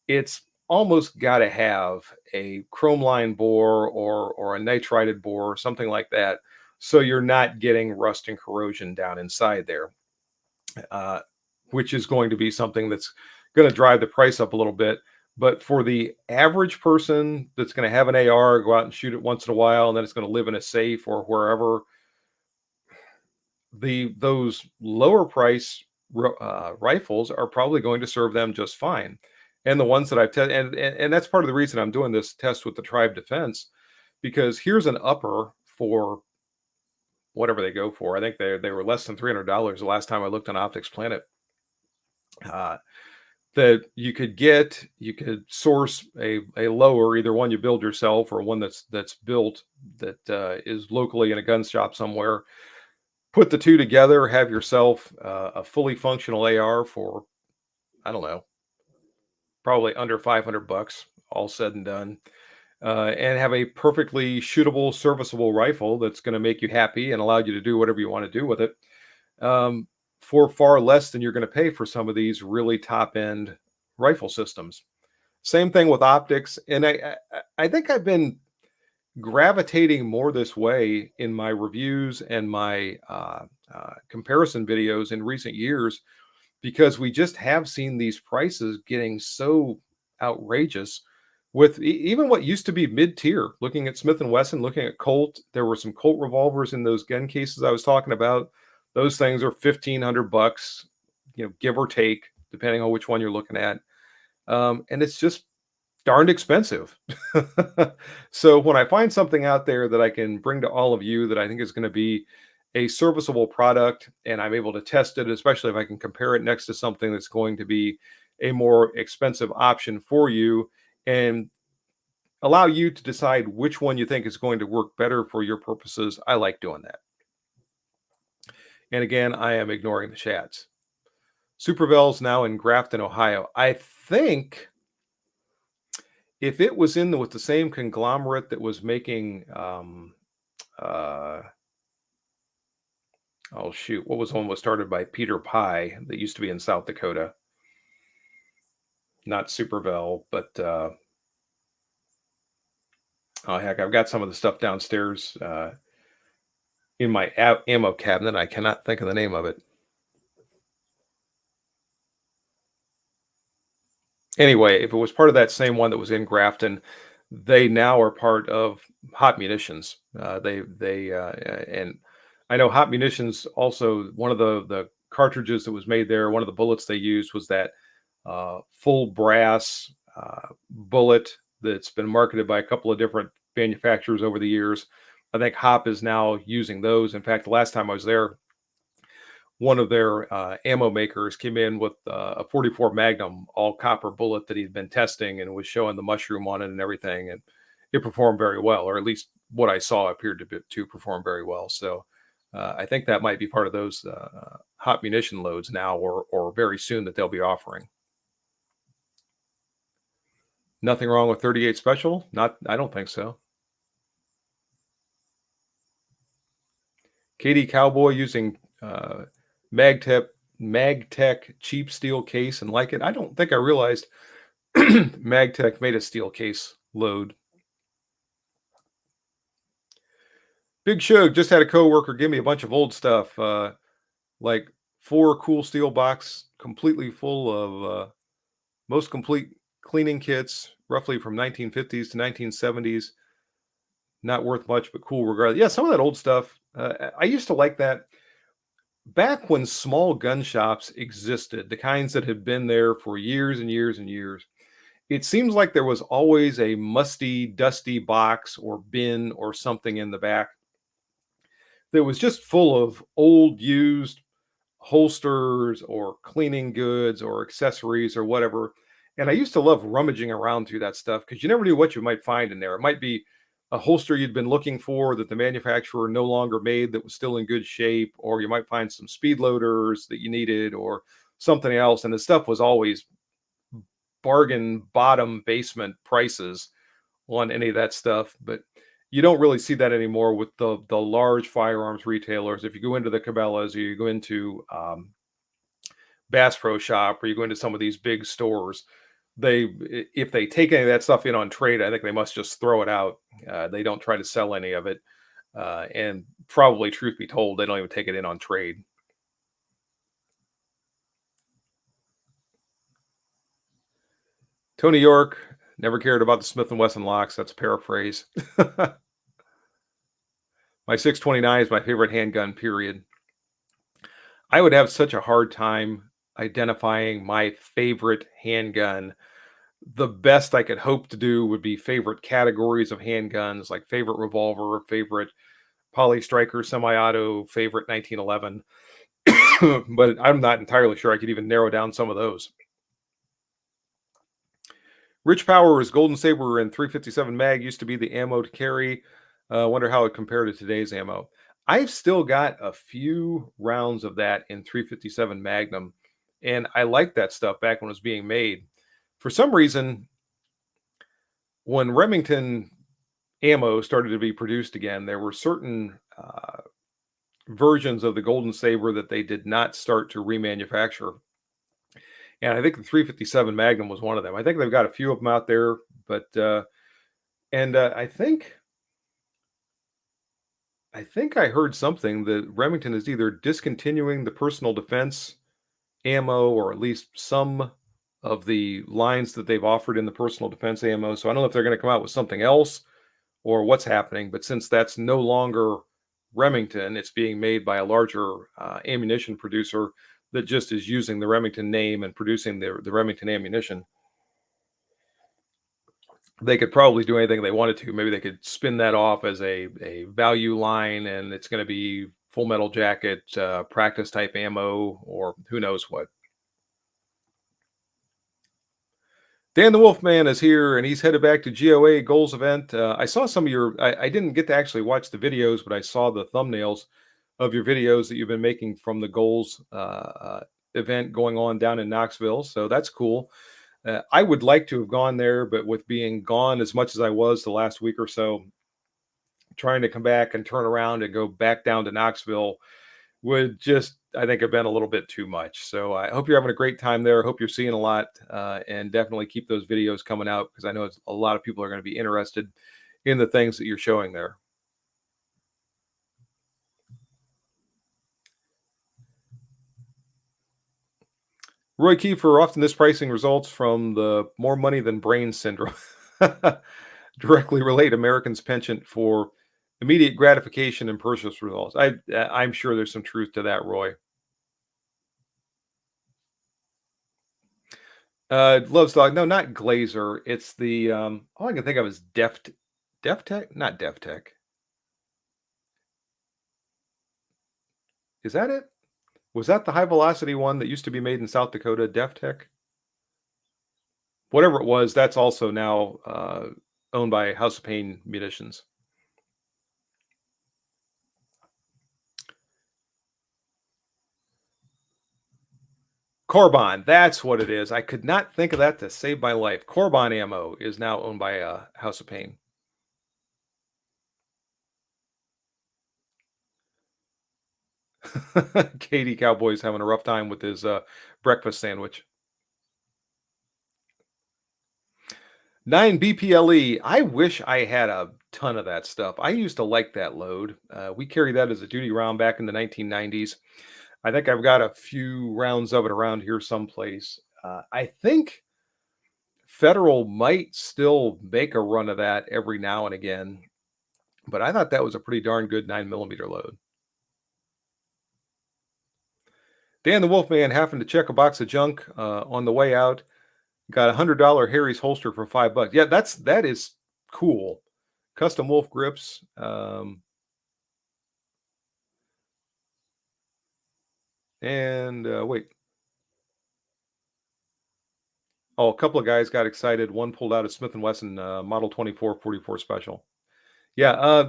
it's almost got to have a chrome line bore or a nitrided bore or something like that, so you're not getting rust and corrosion down inside there, uh, which is going to be something that's going to drive the price up a little bit. But for the average person that's going to have an AR, go out and shoot it once in a while, and then it's going to live in a safe or wherever, those lower price rifles are probably going to serve them just fine. And the ones that I've tested, and that's part of the reason I'm doing this test with the Tribe Defense, because here's an upper for whatever they go for. I think they were less than $300 the last time I looked on Optics Planet. Uh, that you could source a lower, either one you build yourself or one that's built that is locally in a gun shop somewhere. Put the two together, have yourself a fully functional AR for, I don't know, probably under $500, all said and done, and have a perfectly shootable, serviceable rifle that's going to make you happy and allow you to do whatever you want to do with it, um, for far less than you're going to pay for some of these really top end rifle systems. Same thing with optics, and I think I've been gravitating more this way in my reviews and my comparison videos in recent years, because we just have seen these prices getting so outrageous with even what used to be mid-tier. Looking at Smith and Wesson, looking at Colt, there were some Colt revolvers in those gun cases I was talking about. Those things are $1,500, give or take, depending on which one you're looking at. And it's just darned expensive. So when I find something out there that I can bring to all of you that I think is going to be a serviceable product, and I'm able to test it, especially if I can compare it next to something that's going to be a more expensive option for you, and allow you to decide which one you think is going to work better for your purposes, I like doing that. And again, I am ignoring the chats. Supervel's now in Grafton, Ohio. I think if it was in with the same conglomerate that was making, uh, oh shoot, what was one was started by Peter Pye that used to be in South Dakota? Not Supervel, but oh heck, I've got some of the stuff downstairs in my ammo cabinet. I cannot think of the name of it. Anyway, if it was part of that same one that was in Grafton, they now are part of Hot Munitions. And I know Hot Munitions also, one of the cartridges that was made there, one of the bullets they used was that full brass bullet that's been marketed by a couple of different manufacturers over the years. I think Hop is now using those. In fact, the last time I was there, one of their ammo makers came in with a 44 Magnum all copper bullet that he'd been testing and was showing the mushroom on it and everything, and it performed very well, or at least what I saw appeared to perform very well. So I think that might be part of those hot munition loads now, or very soon that they'll be offering. Nothing wrong with 38 Special? Not, I don't think so. KD Cowboy using MagTech MagTech cheap steel case and like it. I don't think I realized MagTech made a steel case load. Big Shug just had a coworker give me a bunch of old stuff, like 4 cool steel box completely full of most complete cleaning kits, roughly from 1950s to 1970s. Not worth much, but cool regardless. Yeah, some of that old stuff. I used to like that back when small gun shops existed, the kinds that had been there for years and years and years. It seems like there was always a musty, dusty box or bin or something in the back that was just full of old, used holsters or cleaning goods or accessories or whatever. And I used to love rummaging around through that stuff because you never knew what you might find in there. It might be a holster you'd been looking for that the manufacturer no longer made that was still in good shape, or you might find some speed loaders that you needed or something else. And the stuff was always bargain bottom basement prices on any of that stuff. But you don't really see that anymore with the large firearms retailers. If you go into the Cabela's or you go into Bass Pro Shop or you go into some of these big stores, if they take any of that stuff in on trade, I think they must just throw it out. They don't try to sell any of it, and probably, truth be told, they don't even take it in on trade. Tony York never cared about the Smith and Wesson locks. That's a paraphrase. My 629 is my favorite handgun. Period. I would have such a hard time identifying my favorite handgun. The best I could hope to do would be favorite categories of handguns, like favorite revolver, favorite poly striker, semi-auto, favorite 1911. But I'm not entirely sure I could even narrow down some of those. Rich Power's Golden Saber and 357 mag used to be the ammo to carry. Wonder how it compared to today's ammo. I've still got a few rounds of that in 357 Magnum, and I liked that stuff back when it was being made. For some reason, when Remington ammo started to be produced again, there were certain versions of the Golden Saber that they did not start to remanufacture. And I think the 357 Magnum was one of them. I think they've got a few of them out there, but I think I heard something that Remington is either discontinuing the personal defense ammo or at least some of the lines that they've offered in the personal defense ammo. So I don't know if they're going to come out with something else or what's happening. But since that's no longer Remington, it's being made by a larger ammunition producer that just is using the Remington name and producing the Remington ammunition. They could probably do anything they wanted to. Maybe they could spin that off as a value line, and it's going to be Full Metal Jacket practice type ammo, or who knows what. Dan the Wolfman is here, and he's headed back to GOA Goals event. I saw some of your. I didn't get to actually watch the videos, but I saw the thumbnails of your videos that you've been making from the Goals event going on down in Knoxville. So that's cool. I would like to have gone there, but with being gone as much as I was the last week or so, trying to come back and turn around and go back down to Knoxville would just, I think, have been a little bit too much. So I hope you're having a great time there. I hope you're seeing a lot, and definitely keep those videos coming out because I know a lot of people are going to be interested in the things that you're showing there. Roy Kiefer, often this pricing results from the more money than brain syndrome. Directly relate Americans' penchant for immediate gratification and purchase results. I'm sure there's some truth to that, Roy. Love's dog. No, not Glazer. It's the all I can think of is Def Tech, not Def Tech. Is that it? Was that the high velocity one that used to be made in South Dakota, Def Tech? Whatever it was, that's also now owned by House of Pain Munitions. Corbon, that's what it is. I could not think of that to save my life. Corbon Ammo is now owned by, House of Pain. Katie Cowboy's having a rough time with his, breakfast sandwich. 9 BPLE. I wish I had a ton of that stuff. I used to like that load. We carried that as a duty round back in the 1990s. I think I've got a few rounds of it around here someplace. I think Federal might still make a run of that every now and again, but I thought that was a pretty darn good 9 millimeter load. Dan the Wolfman having to check a box of junk on the way out. Got $100 Harry's holster for $5. Yeah, that is cool. Custom wolf grips. And wait, oh, a couple of guys got excited. One pulled out a Smith and Wesson Model 2444 Special. Yeah,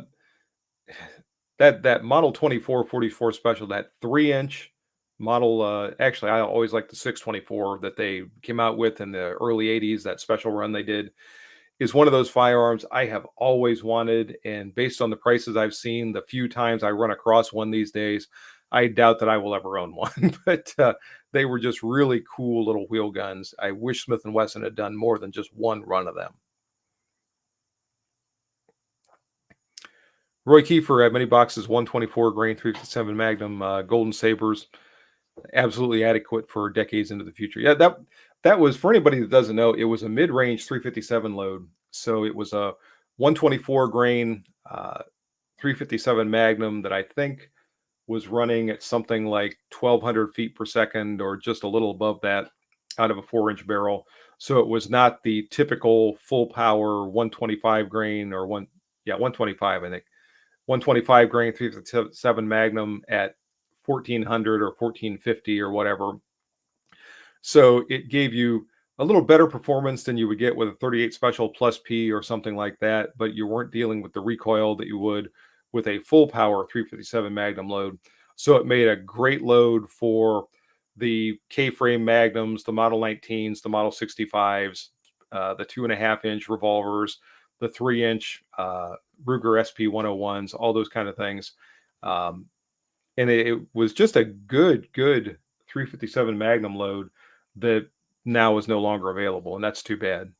that Model 2444 Special, that 3-inch model. Actually, I always like the 624 that they came out with in the early 80s. That special run they did is one of those firearms I have always wanted. And based on the prices I've seen, the few times I run across one these days, I doubt that I will ever own one. But they were just really cool little wheel guns. I wish Smith and Wesson had done more than just one run of them. Roy Kiefer had many boxes, 124 grain, 357 Magnum, Golden Sabers, absolutely adequate for decades into the future. Yeah, that was for anybody that doesn't know. It was a mid-range 357 load, so it was a 124 grain 357 Magnum that I think was running at something like 1,200 feet per second, or just a little above that, out of a 4-inch barrel. So it was not the typical full power 125 grain or one, yeah, 125, I think 125 grain 357 Magnum at 1400 or 1450 or whatever. So it gave you a little better performance than you would get with a 38 Special Plus P or something like that, but you weren't dealing with the recoil that you would with a full power 357 Magnum load. So it made a great load for the K-frame Magnums, the Model 19s, the Model 65s, the 2.5-inch revolvers, the 3-inch Ruger SP 101s, all those kind of things. Um, and it was just a good 357 Magnum load that now is no longer available, and that's too bad.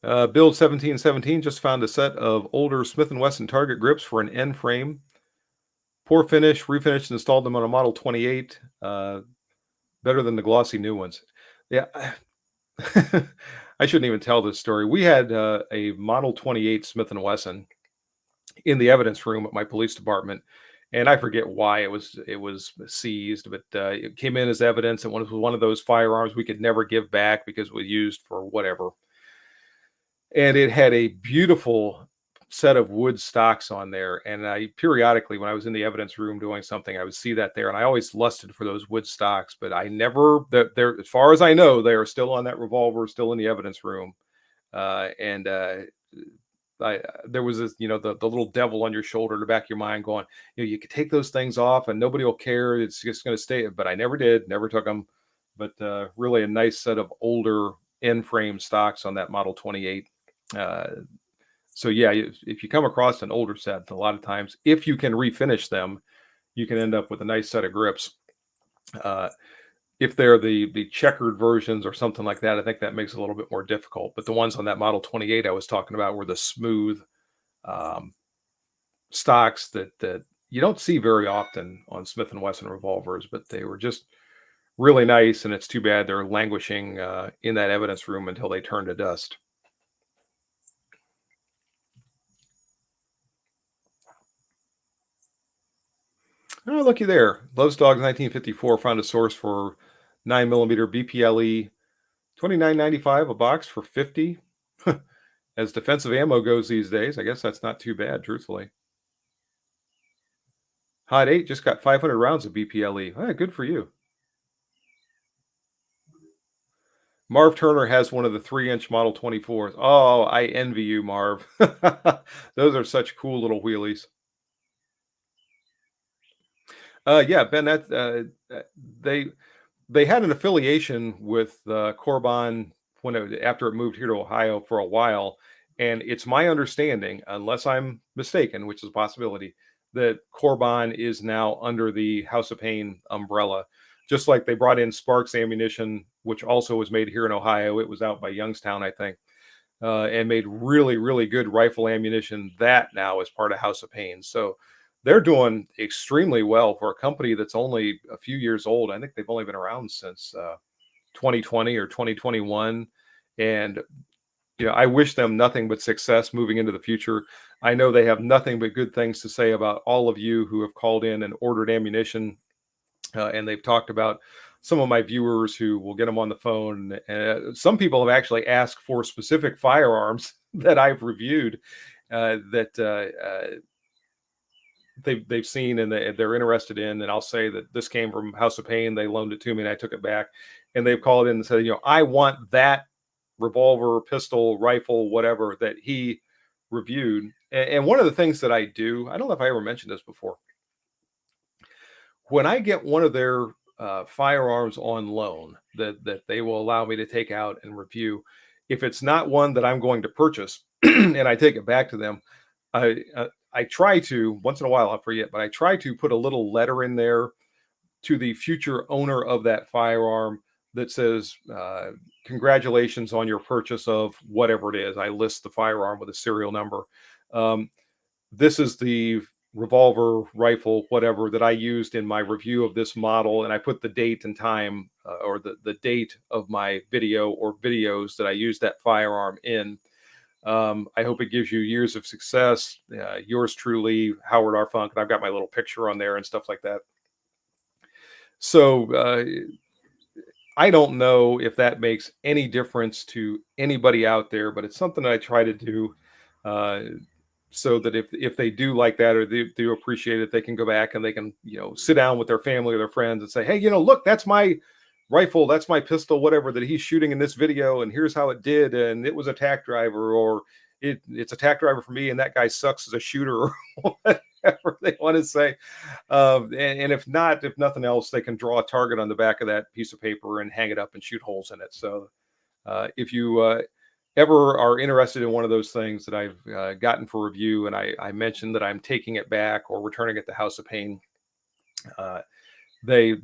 Build 1717 just found a set of older Smith& Wesson target grips for an N frame. Poor finish, refinished, installed them on a Model 28. Better than the glossy new ones. Yeah, I shouldn't even tell this story. We had a Model 28 Smith& Wesson in the evidence room at my police department, and I forget why it was seized, but it came in as evidence, and was one of those firearms we could never give back because it was used for whatever. And it had a beautiful set of wood stocks on there, and I periodically, when I was in the evidence room doing something, I would see that there, and I always lusted for those wood stocks, but I never, they're, as far as I know, they are still on that revolver, still in the evidence room. And there was this, the little devil on your shoulder in the back of your mind going, you could take those things off and nobody will care. It's just going to stay. But I never did, never took them. But really a nice set of older end frame stocks on that Model 28. Uh, so yeah, if you come across an older set, a lot of times, if you can refinish them, you can end up with a nice set of grips. Uh, if they're the checkered versions or something like that, I think that makes it a little bit more difficult. But the ones on that Model 28 I was talking about were the smooth um, stocks that you don't see very often on Smith and Wesson revolvers, but they were just really nice. And it's too bad they're languishing in that evidence room until they turn to dust. Oh, looky there. Love's Dogs 1954 found a source for 9 millimeter BPLE, 29.95 a box for 50. As defensive ammo goes these days, I guess that's not too bad, truthfully. Hot 8 just got 500 rounds of BPLE. Good for you. Marv Turner has one of the 3-inch Model 24s. Oh, I envy you, Marv. Those are such cool little wheelies. Yeah, Ben, they they had an affiliation with Corban after it moved here to Ohio for a while, and it's my understanding, unless I'm mistaken, which is a possibility, that Corban is now under the House of Pain umbrella. Just like they brought in Sparks ammunition, which also was made here in Ohio. It was out by Youngstown, I think, and made really, really good rifle ammunition. That now is part of House of Pain. So they're doing extremely well for a company that's only a few years old. I think they've only been around since 2020 or 2021. And I wish them nothing but success moving into the future. I know they have nothing but good things to say about all of you who have called in and ordered ammunition, and they've talked about some of my viewers who will get them on the phone. Some people have actually asked for specific firearms that I've reviewed, that they've seen and they're interested in, and I'll say that this came from House of Pain. They loaned it to me, and I took it back. And they've called in and said, I want that revolver, pistol, rifle, whatever that he reviewed. And one of the things that I do, I don't know if I ever mentioned this before, when I get one of their firearms on loan that they will allow me to take out and review, if it's not one that I'm going to purchase and I take it back to them, I try to once in a while I forget, but I try to put a little letter in there to the future owner of that firearm that says, "Congratulations on your purchase of whatever it is." I list the firearm with a serial number. Um, this is the revolver, rifle, whatever that I used in my review of this model, and I put the date and time, or the date of my video or videos that I used that firearm in. I hope it gives you years of success. Yours truly, Howard R. Funk, and I've got my little picture on there and stuff like that. So I don't know if that makes any difference to anybody out there, but it's something I try to do, uh, so that if they do like that or they do appreciate it, they can go back and they can sit down with their family or their friends and say, hey, look, that's my rifle, that's my pistol, whatever that he's shooting in this video, and here's how it did, and it was a tack driver, or it's a tack driver for me, and that guy sucks as a shooter, or whatever they want to say. And if not, if nothing else, they can draw a target on the back of that piece of paper and hang it up and shoot holes in it. So if you ever are interested in one of those things that I've gotten for review, and I mentioned that I'm taking it back or returning it to House of Pain, uh, they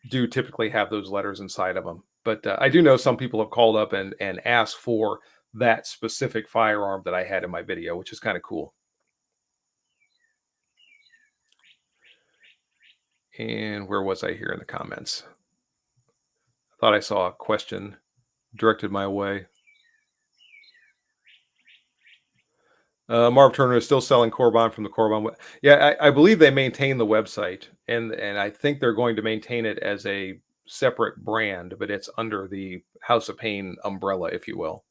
do typically have those letters inside of them. But I do know some people have called up and asked for that specific firearm that I had in my video, which is kind of cool. And where was I here in the comments? I thought I saw a question directed my way. Marv Turner is still selling Corban from the Corban. Yeah, I believe they maintain the website, and I think they're going to maintain it as a separate brand, but it's under the House of Pain umbrella, if you will.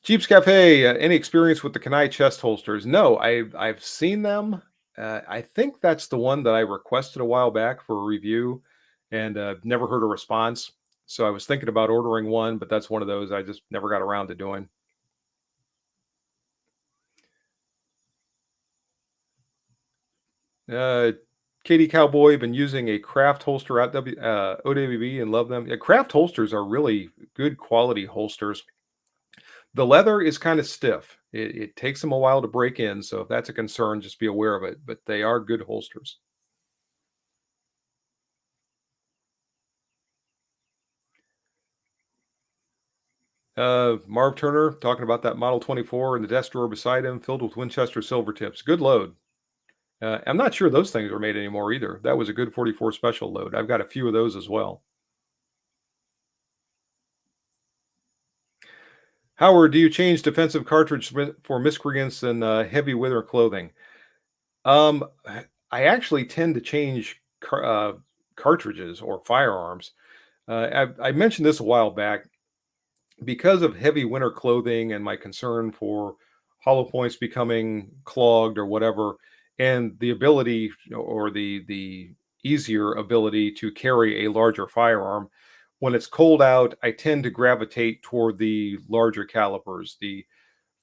Jeeps Cafe. Any experience with the Kanai chest holsters? No, I've seen them. I think that's the one that I requested a while back for a review, and never heard a response. So I was thinking about ordering one, but that's one of those I just never got around to doing. Uh, Katie Cowboy been using a craft holster at OWB and love them. Yeah, craft holsters are really good quality holsters. The leather is kind of stiff. It takes them a while to break in, so if that's a concern, just be aware of it. But they are good holsters. Marv Turner talking about that Model 24 and the desk drawer beside him filled with Winchester silver tips. Good load. I'm not sure those things are made anymore either. That was a good 44 special load. I've got a few of those as well. Howard, do you change defensive cartridge for miscreants and heavy weather clothing? Um, I actually tend to change cartridges or firearms. I mentioned this a while back because of heavy winter clothing and my concern for hollow points becoming clogged or whatever, and the ability or the easier ability to carry a larger firearm. When it's cold out, I tend to gravitate toward the larger calibers, the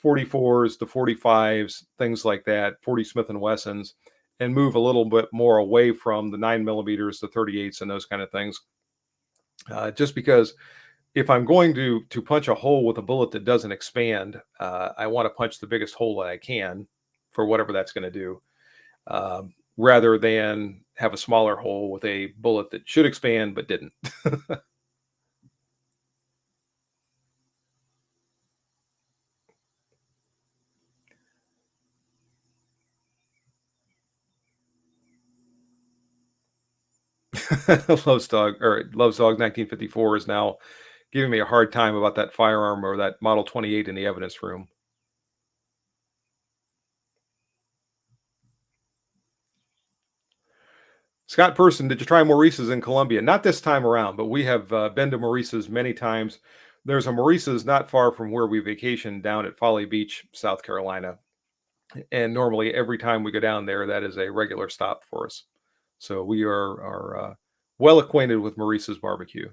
44s, the 45s, things like that, 40 Smith and Wessons, and move a little bit more away from the 9 millimeters, the 38s, and those kind of things. Just because if I'm going to punch a hole with a bullet that doesn't expand, I want to punch the biggest hole that I can for whatever that's going to do, rather than have a smaller hole with a bullet that should expand but didn't. Love's Dog 1954 is now giving me a hard time about that firearm or that Model 28 in the evidence room. Scott Person, did you try Maurice's in Columbia? Not this time around, but we have been to Maurice's many times. There's a Maurice's not far from where we vacation down at Folly Beach, South Carolina. And normally, every time we go down there, that is a regular stop for us. So we are well acquainted with Maurice's barbecue.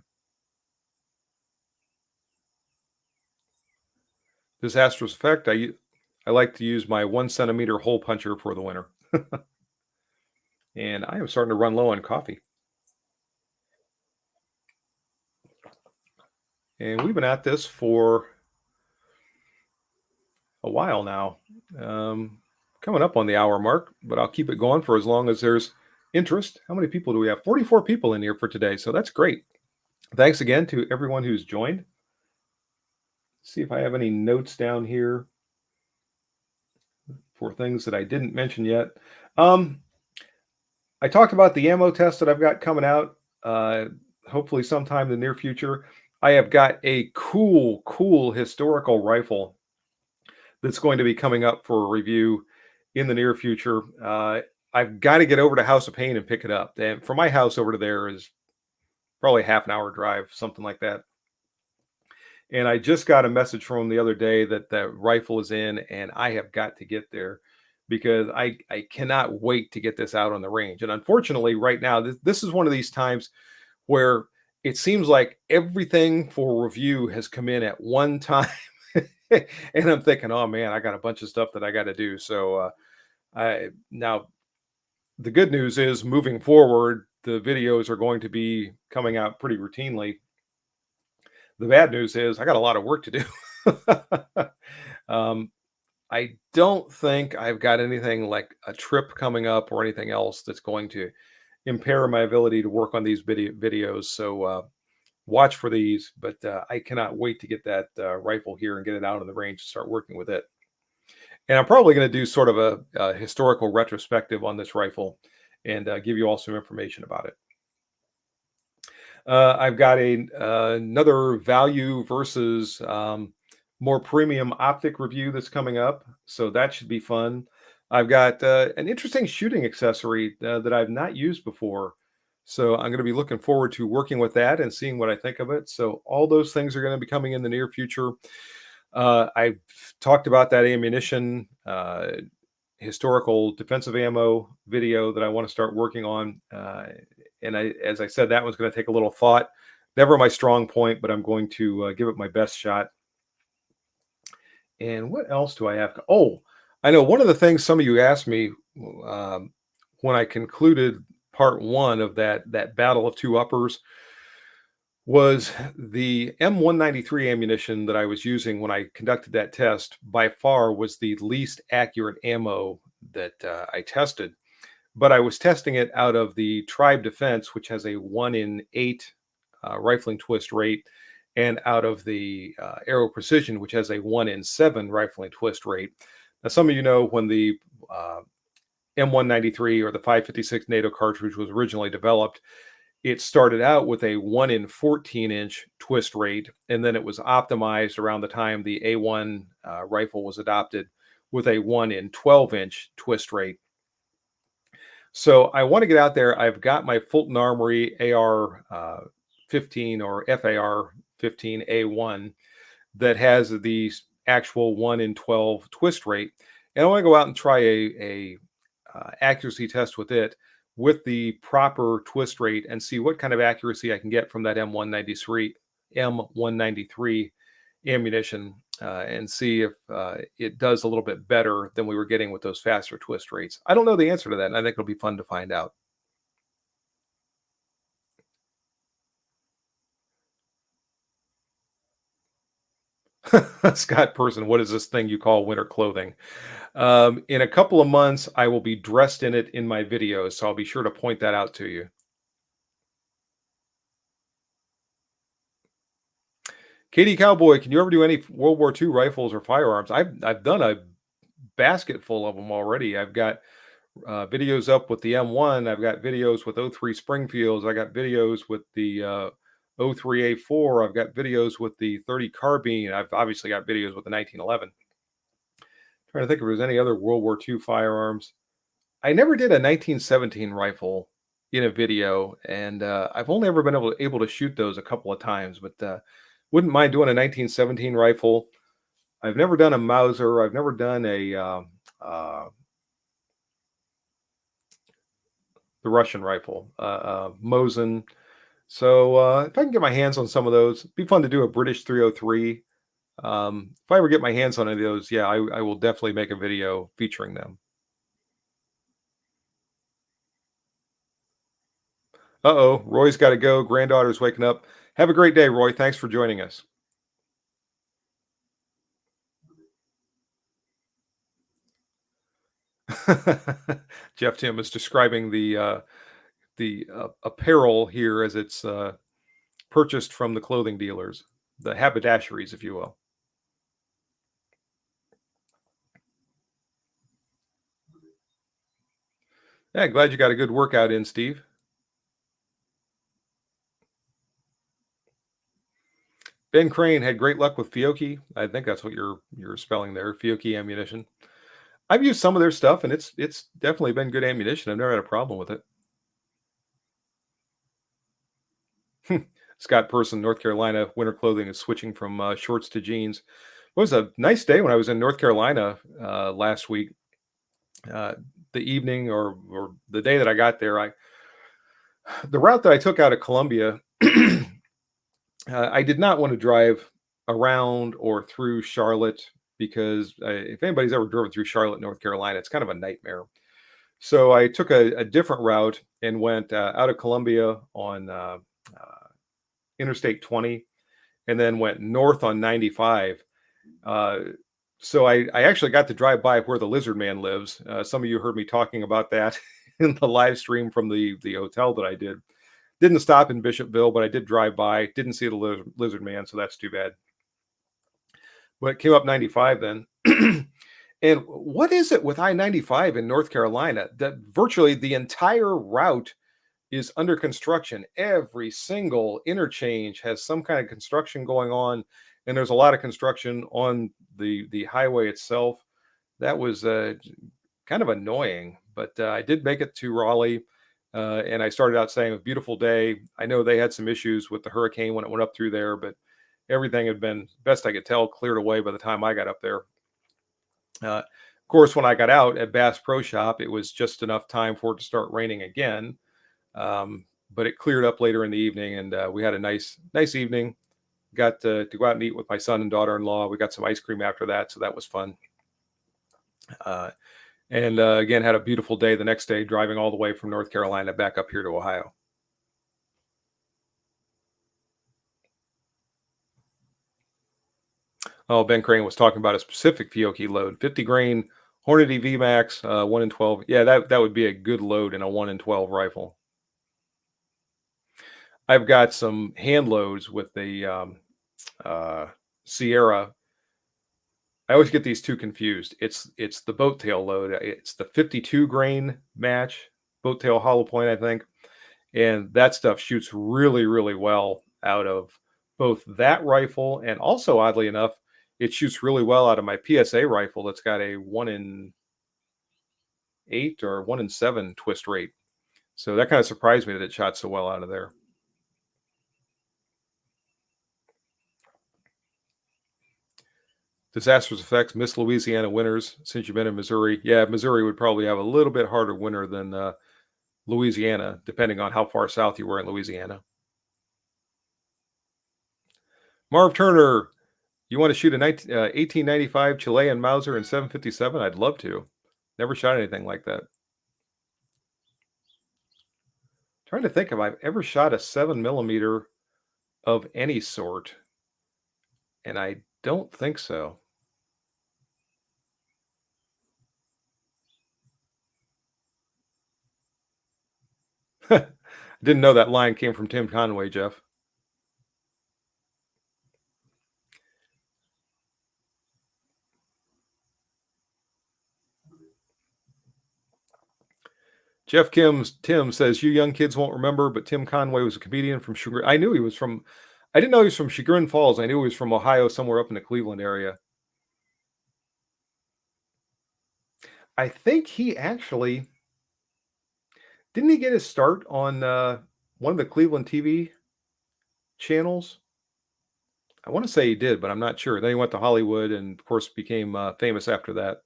Disastrous effect. I like to use my 1 centimeter hole puncher for the winter. And I am starting to run low on coffee. And we've been at this for a while now, coming up on the hour mark, but I'll keep it going for as long as there's interest. How many people do we have? 44 people in here for today. So that's great. Thanks again to everyone who's joined. See if I have any notes down here for things that I didn't mention yet. Um, I talked about the ammo test that I've got coming out, hopefully sometime in the near future. I have got a cool historical rifle that's going to be coming up for a review in the near future. I've got to get over to House of Pain and pick it up. And from my house over to there is probably half an hour drive, something like that. And I just got a message from him the other day that the rifle is in, and I have got to get there because I cannot wait to get this out on the range. And unfortunately, right now, this is one of these times where it seems like everything for review has come in at one time. And I'm thinking, oh man, I got a bunch of stuff that I got to do. So I now the good news is moving forward, the videos are going to be coming out pretty routinely. The bad news is I got a lot of work to do. um, I don't think I've got anything like a trip coming up or anything else that's going to impair my ability to work on these videos. So watch for these, but I cannot wait to get that rifle here and get it out on the range and start working with it. And I'm probably going to do sort of a historical retrospective on this rifle and give you all some information about it. I've got another value versus more premium optic review that's coming up, so that should be fun. I've got an interesting shooting accessory that I've not used before, so I'm going to be looking forward to working with that and seeing what I think of it. So all those things are going to be coming in the near future. I've talked about that ammunition, historical defensive ammo video that I want to start working on. As I said, that one's going to take a little thought. Never my strong point, but I'm going to give it my best shot. And what else do I have? Oh, I know one of the things some of you asked me um, when I concluded part one of that battle of two uppers was the M193 ammunition that I was using when I conducted that test. By far was the least accurate ammo that I tested, but I was testing it out of the Tribe Defense, which has a 1 in 8 rifling twist rate, and out of the Aero Precision, which has a 1 in 7 rifling twist rate. Now, some of you know when the M193 or the 556 NATO cartridge was originally developed, it started out with a 1 in 14 inch twist rate, and then it was optimized around the time the A1 rifle was adopted with a 1 in 12 inch twist rate. So I want to get out there. I've got my Fulton Armory AR 15 or FAR 15 A1 that has the actual 1 in 12 twist rate, and I want to go out and try a accuracy test with it with the proper twist rate and see what kind of accuracy I can get from that M193 ammunition. and see if it does a little bit better than we were getting with those faster twist rates. I don't know the answer to that, and I think it'll be fun to find out. Scott Person, what is this thing you call winter clothing? In a couple of months, I will be dressed in it in my videos, so I'll be sure to point that out to you. Katie Cowboy, can you ever do any World War II rifles or firearms? I've done a basket full of them already. I've got videos up with the M1. I've got videos with '03 Springfields. I got videos with the '03 A4. I've got videos with the 30 carbine. I've obviously got videos with the 1911. Trying to think if there's any other World War II firearms. I never did a 1917 rifle in a video, and I've only ever been able to shoot those a couple of times, but wouldn't mind doing a 1917 rifle. I've never done a Mauser. I've never done a the Russian rifle, Mosin. So if I can get my hands on some of those, it'd be fun to do a British 303. If I ever get my hands on any of those, yeah, I will definitely make a video featuring them. Uh-oh, Roy's got to go. Granddaughter's waking up. Have a great day, Roy. Thanks for joining us. Jeff Tim is describing the apparel here as it's purchased from the clothing dealers, the haberdasheries, if you will. Yeah, glad you got a good workout in, Steve. Ben Crane had great luck with Fiocchi. I think that's what you're spelling there, Fiocchi ammunition. I've used some of their stuff, and it's definitely been good ammunition. I've never had a problem with it. Scott Person, North Carolina, winter clothing is switching from shorts to jeans. It was a nice day when I was in North Carolina last week. Uh, the evening or the day that I got there, I the route that I took out of Columbia, I did not want to drive around or through Charlotte because if anybody's ever driven through Charlotte, North Carolina, it's kind of a nightmare. So I took a different route and went out of Columbia on Interstate 20 and then went north on 95. Uh, so I actually got to drive by where the Lizard Man lives. Some of you heard me talking about that in the live stream from the hotel that I did. Didn't stop in Bishopville, but I did drive by. Didn't see the Lizard Man, so that's too bad. But came up 95 then. And what is it with I-95 in North Carolina that virtually the entire route is under construction? Every single interchange has some kind of construction going on, and there's a lot of construction on the highway itself. That was kind of annoying, but I did make it to Raleigh, and I started out saying a beautiful day. I know they had some issues with the hurricane when it went up through there, but everything had been, best I could tell, cleared away by the time I got up there. Of course, when I got out at Bass Pro Shop, it was just enough time for it to start raining again. But it cleared up later in the evening, and we had a nice evening. Got to go out and eat with my son and daughter-in-law. We got some ice cream after that, so that was fun. Uh, and again, had a beautiful day the next day, driving all the way from North Carolina back up here to Ohio. Oh, Ben Crane was talking about a specific Fiocchi load, 50 grain Hornady VMAX, 1 in 12. Yeah, that would be a good load in a 1 in 12 rifle. I've got some hand loads with the Sierra. I always get these two confused. It's the boat tail load. It's the 52 grain match, boat tail hollow point, I think. And that stuff shoots really well out of both that rifle and also, oddly enough, it shoots really well out of my PSA rifle that's got a 1 in 8 or 1 in 7 twist rate. So that kind of surprised me that it shot so well out of there. Disastrous effects, Miss Louisiana winters since you've been in Missouri. Yeah, Missouri would probably have a little bit harder winter than Louisiana, depending on how far south you were in Louisiana. Marv Turner, You want to shoot a 1895 Chilean Mauser in 757? I'd love to. Never shot anything like that. Trying to think if I've ever shot a 7 millimeter of any sort, and I don't think so. Didn't know that line came from Tim Conway, Jeff. Tim says you young kids won't remember, but Tim Conway was a comedian from Chagrin. I knew he was from. I didn't know he was from Chagrin Falls. I knew he was from Ohio, somewhere up in the Cleveland area. I think he actually didn't he get his start on one of the Cleveland TV channels. I want to say he did, but I'm not sure. Then he went to Hollywood and, of course, became famous after that.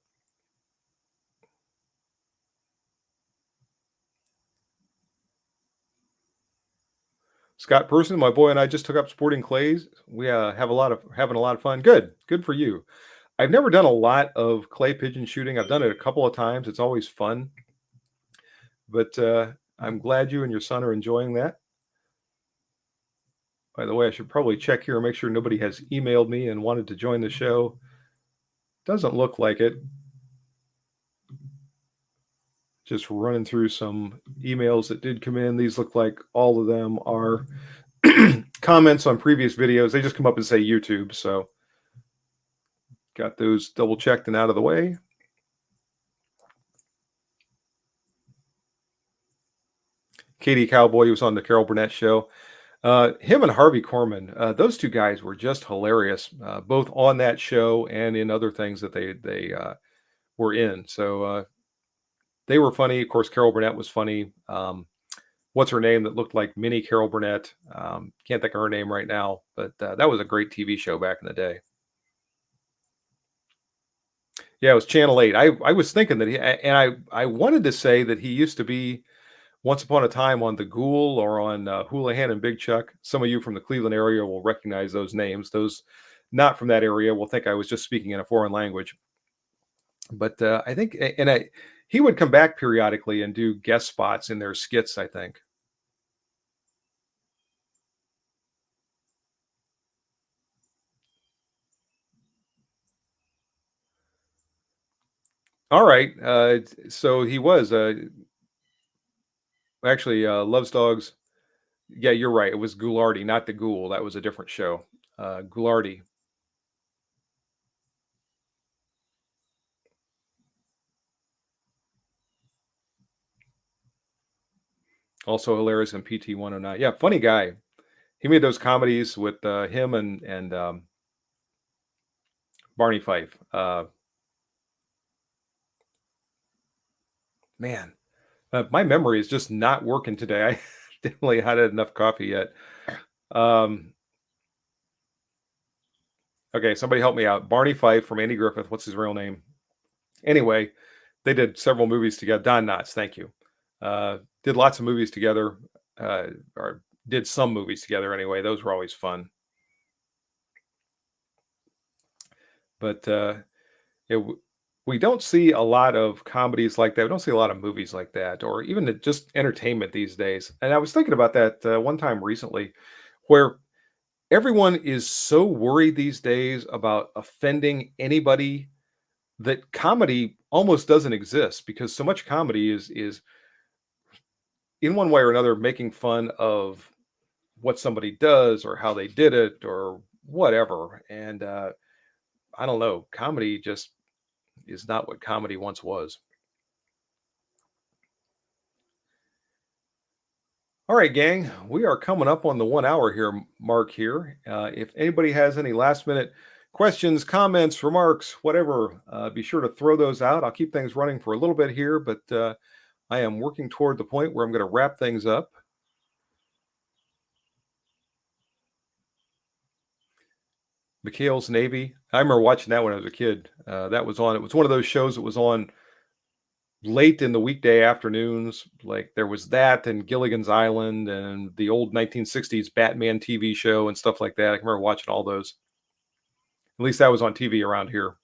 Scott Person, my boy, and I just took up sporting clays. We have having a lot of fun. Good for you. I've never done a lot of clay pigeon shooting. I've done it a couple of times. It's always fun, but I'm glad you and your son are enjoying that. By the way, I should probably check here and make sure nobody has emailed me and wanted to join the show. Doesn't look like it. Just running through some emails that did come in. These look like all of them are comments on previous videos. They just come up and say YouTube. So got those double checked and out of the way. Katie Cowboy was on the Carol Burnett show. Him and Harvey Korman, those two guys were just hilarious, both on that show and in other things that they were in. So they were funny. Of course, Carol Burnett was funny. What's her name that looked like mini Carol Burnett? Can't think of her name right now, but that was a great TV show back in the day. Yeah, it was Channel 8. I was thinking that I wanted to say that he used to be once upon a time on The Ghoul or on Houlihan and Big Chuck. Some of you from the Cleveland area will recognize those names. Those not from that area will think I was just speaking in a foreign language. But I think, he would come back periodically and do guest spots in their skits, I think. All right. So he was actually Loves Dogs. Yeah, you're right. It was Goulardi, not the Ghoul. That was a different show. Goulardi. Also hilarious in PT 109. Yeah, funny guy. He made those comedies with him and Barney Fife. Man, my memory is just not working today. I definitely hadn't had enough coffee yet. Um, okay, somebody help me out. Barney Fife from Andy Griffith. What's his real name? Anyway, they did several movies together. Don Knotts, thank you. Did lots of movies together, or did some movies together anyway. Those were always fun. But yeah, we don't see a lot of comedies like that. We don't see a lot of movies like that, or even just entertainment these days. And I was thinking about that one time recently, where everyone is so worried these days about offending anybody that comedy almost doesn't exist because so much comedy is in one way or another making fun of what somebody does or how they did it or whatever. And I don't know, comedy just is not what comedy once was. All right, gang, we are coming up on the 1 hour here mark here. If anybody has any last minute questions, comments, remarks, whatever, be sure to throw those out. I'll keep things running for a little bit here, but I am working toward the point where I'm going to wrap things up. McHale's Navy. I remember watching that when I was a kid. That was on. It was one of those shows that was on late in the weekday afternoons. Like there was that and Gilligan's Island and the old 1960s Batman TV show and stuff like that. I can remember watching all those. At least that was on TV around here.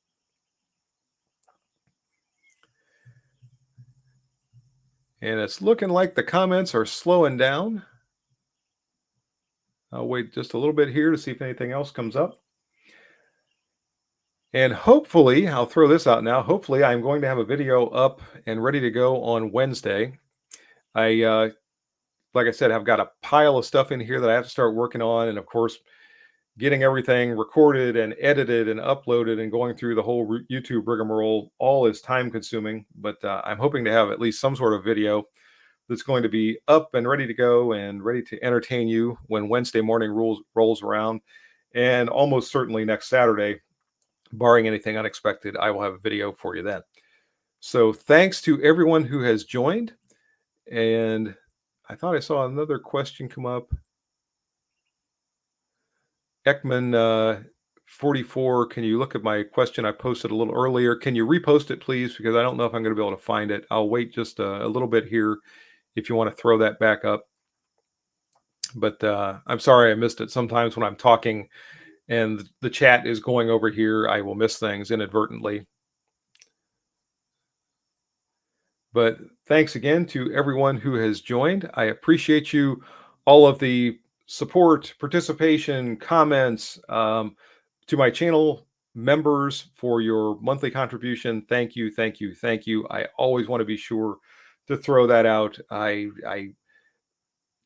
And it's looking like the comments are slowing down. I'll wait just a little bit here to see if anything else comes up. And hopefully, I'll throw this out now. Hopefully, I'm going to have a video up and ready to go on Wednesday. I like I said, I've got a pile of stuff in here that I have to start working on. And of course, getting everything recorded and edited and uploaded and going through the whole YouTube rigmarole all is time consuming. But I'm hoping to have at least some sort of video that's going to be up and ready to go and ready to entertain you when Wednesday morning rolls around. And almost certainly next Saturday, barring anything unexpected, I will have a video for you then. So thanks to everyone who has joined. And I thought I saw another question come up. Ekman 44, can you look at my question I posted a little earlier? Can you repost it, please? Because I don't know if I'm going to be able to find it. I'll wait just a little bit here if you want to throw that back up. But I'm sorry I missed it. Sometimes when I'm talking and the chat is going over here, I will miss things inadvertently. But thanks again to everyone who has joined. I appreciate you, all of the support, participation, comments, to my channel members for your monthly contribution. Thank you, thank you, thank you. I always want to be sure to throw that out. I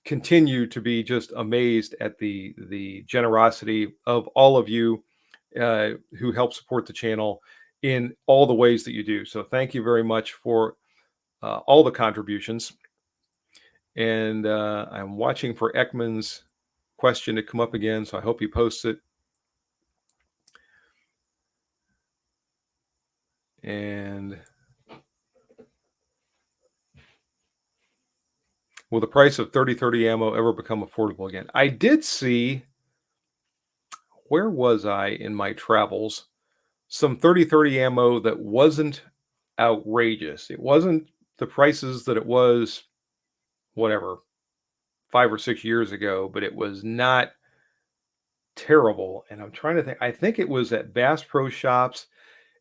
continue to be just amazed at the generosity of all of you who help support the channel in all the ways that you do. So thank you very much for all the contributions. And I'm watching for Ekman's question to come up again, so I hope he posts it. And will the price of 30-30 ammo ever become affordable again? I did see, where was I in my travels? Some 30-30 ammo that wasn't outrageous. It wasn't the prices that it was, whatever, 5 or 6 years ago, but it was not terrible. And I'm trying to think, I think it was at Bass Pro Shops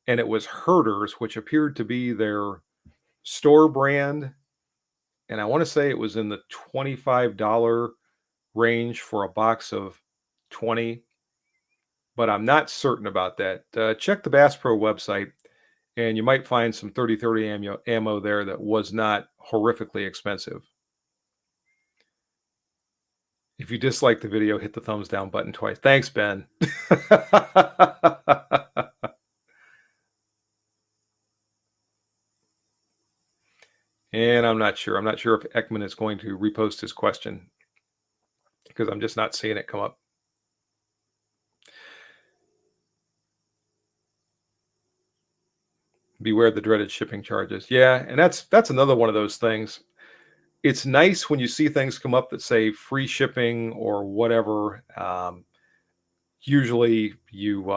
and it was Herders, which appeared to be their store brand. And I want to say it was in the $25 range for a box of 20, but I'm not certain about that. Check the Bass Pro website and you might find some 30-30 ammo there that was not horrifically expensive. If you dislike the video, hit the thumbs down button twice. Thanks, Ben. And I'm not sure. I'm not sure if Ekman is going to repost his question because I'm just not seeing it come up. Beware the dreaded shipping charges. Yeah, and that's another one of those things. It's nice when you see things come up that say free shipping or whatever. Usually you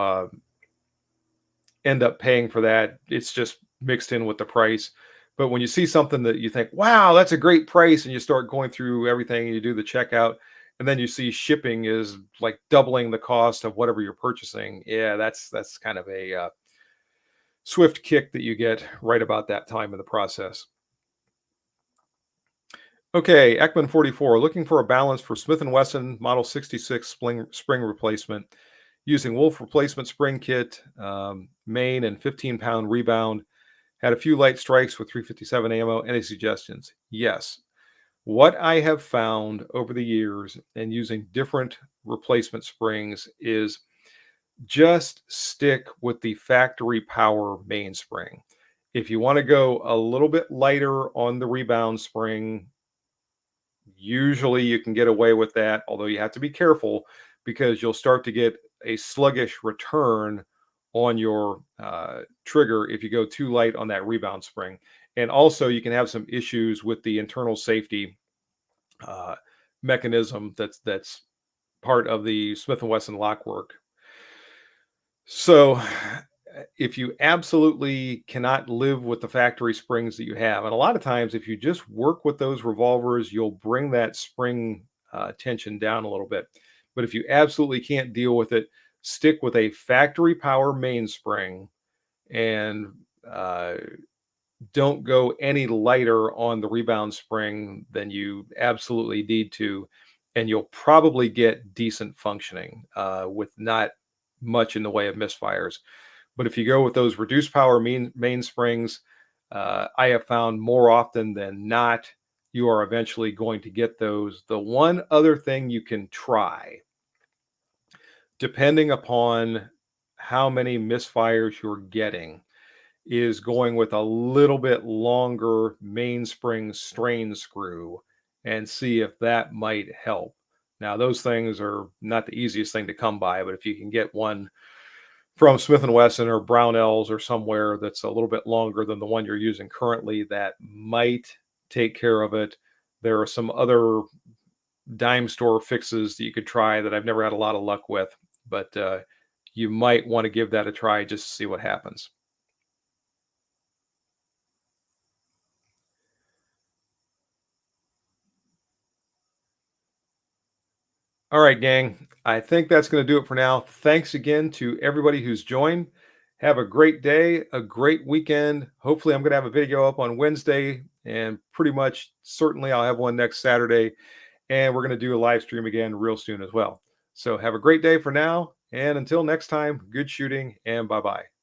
end up paying for that. It's just mixed in with the price. But when you see something that you think, wow, that's a great price, and you start going through everything and you do the checkout, and then you see shipping is like doubling the cost of whatever you're purchasing. Yeah, that's kind of a swift kick that you get right about that time in the process. Okay, Ekman 44, looking for a balance for Smith & Wesson Model 66 spring replacement using Wolf replacement spring kit, main and 15-pound rebound. Had a few light strikes with 357 ammo. Any suggestions? Yes. What I have found over the years and using different replacement springs is just stick with the factory power mainspring. If you want to go a little bit lighter on the rebound spring, usually you can get away with that, although you have to be careful because you'll start to get a sluggish return on your trigger if you go too light on that rebound spring. And also you can have some issues with the internal safety mechanism that's part of the Smith & Wesson lock work. So if you absolutely cannot live with the factory springs that you have, and a lot of times if you just work with those revolvers, you'll bring that spring tension down a little bit. But if you absolutely can't deal with it, stick with a factory power mainspring and uh, don't go any lighter on the rebound spring than you absolutely need to, and you'll probably get decent functioning with not much in the way of misfires. But if you go with those reduced power mainsprings, I have found more often than not, you are eventually going to get those. The one other thing you can try, depending upon how many misfires you're getting, is going with a little bit longer mainspring strain screw and see if that might help. Now, those things are not the easiest thing to come by, but if you can get one from Smith and Wesson or Brownells or somewhere that's a little bit longer than the one you're using currently, that might take care of it. There are some other dime store fixes that you could try that I've never had a lot of luck with, but you might want to give that a try just to see what happens. All right, gang. I think that's going to do it for now. Thanks again to everybody who's joined. Have a great day, a great weekend. Hopefully, I'm going to have a video up on Wednesday, and pretty much certainly I'll have one next Saturday. And we're going to do a live stream again real soon as well. So, have a great day for now. And until next time, good shooting and bye bye.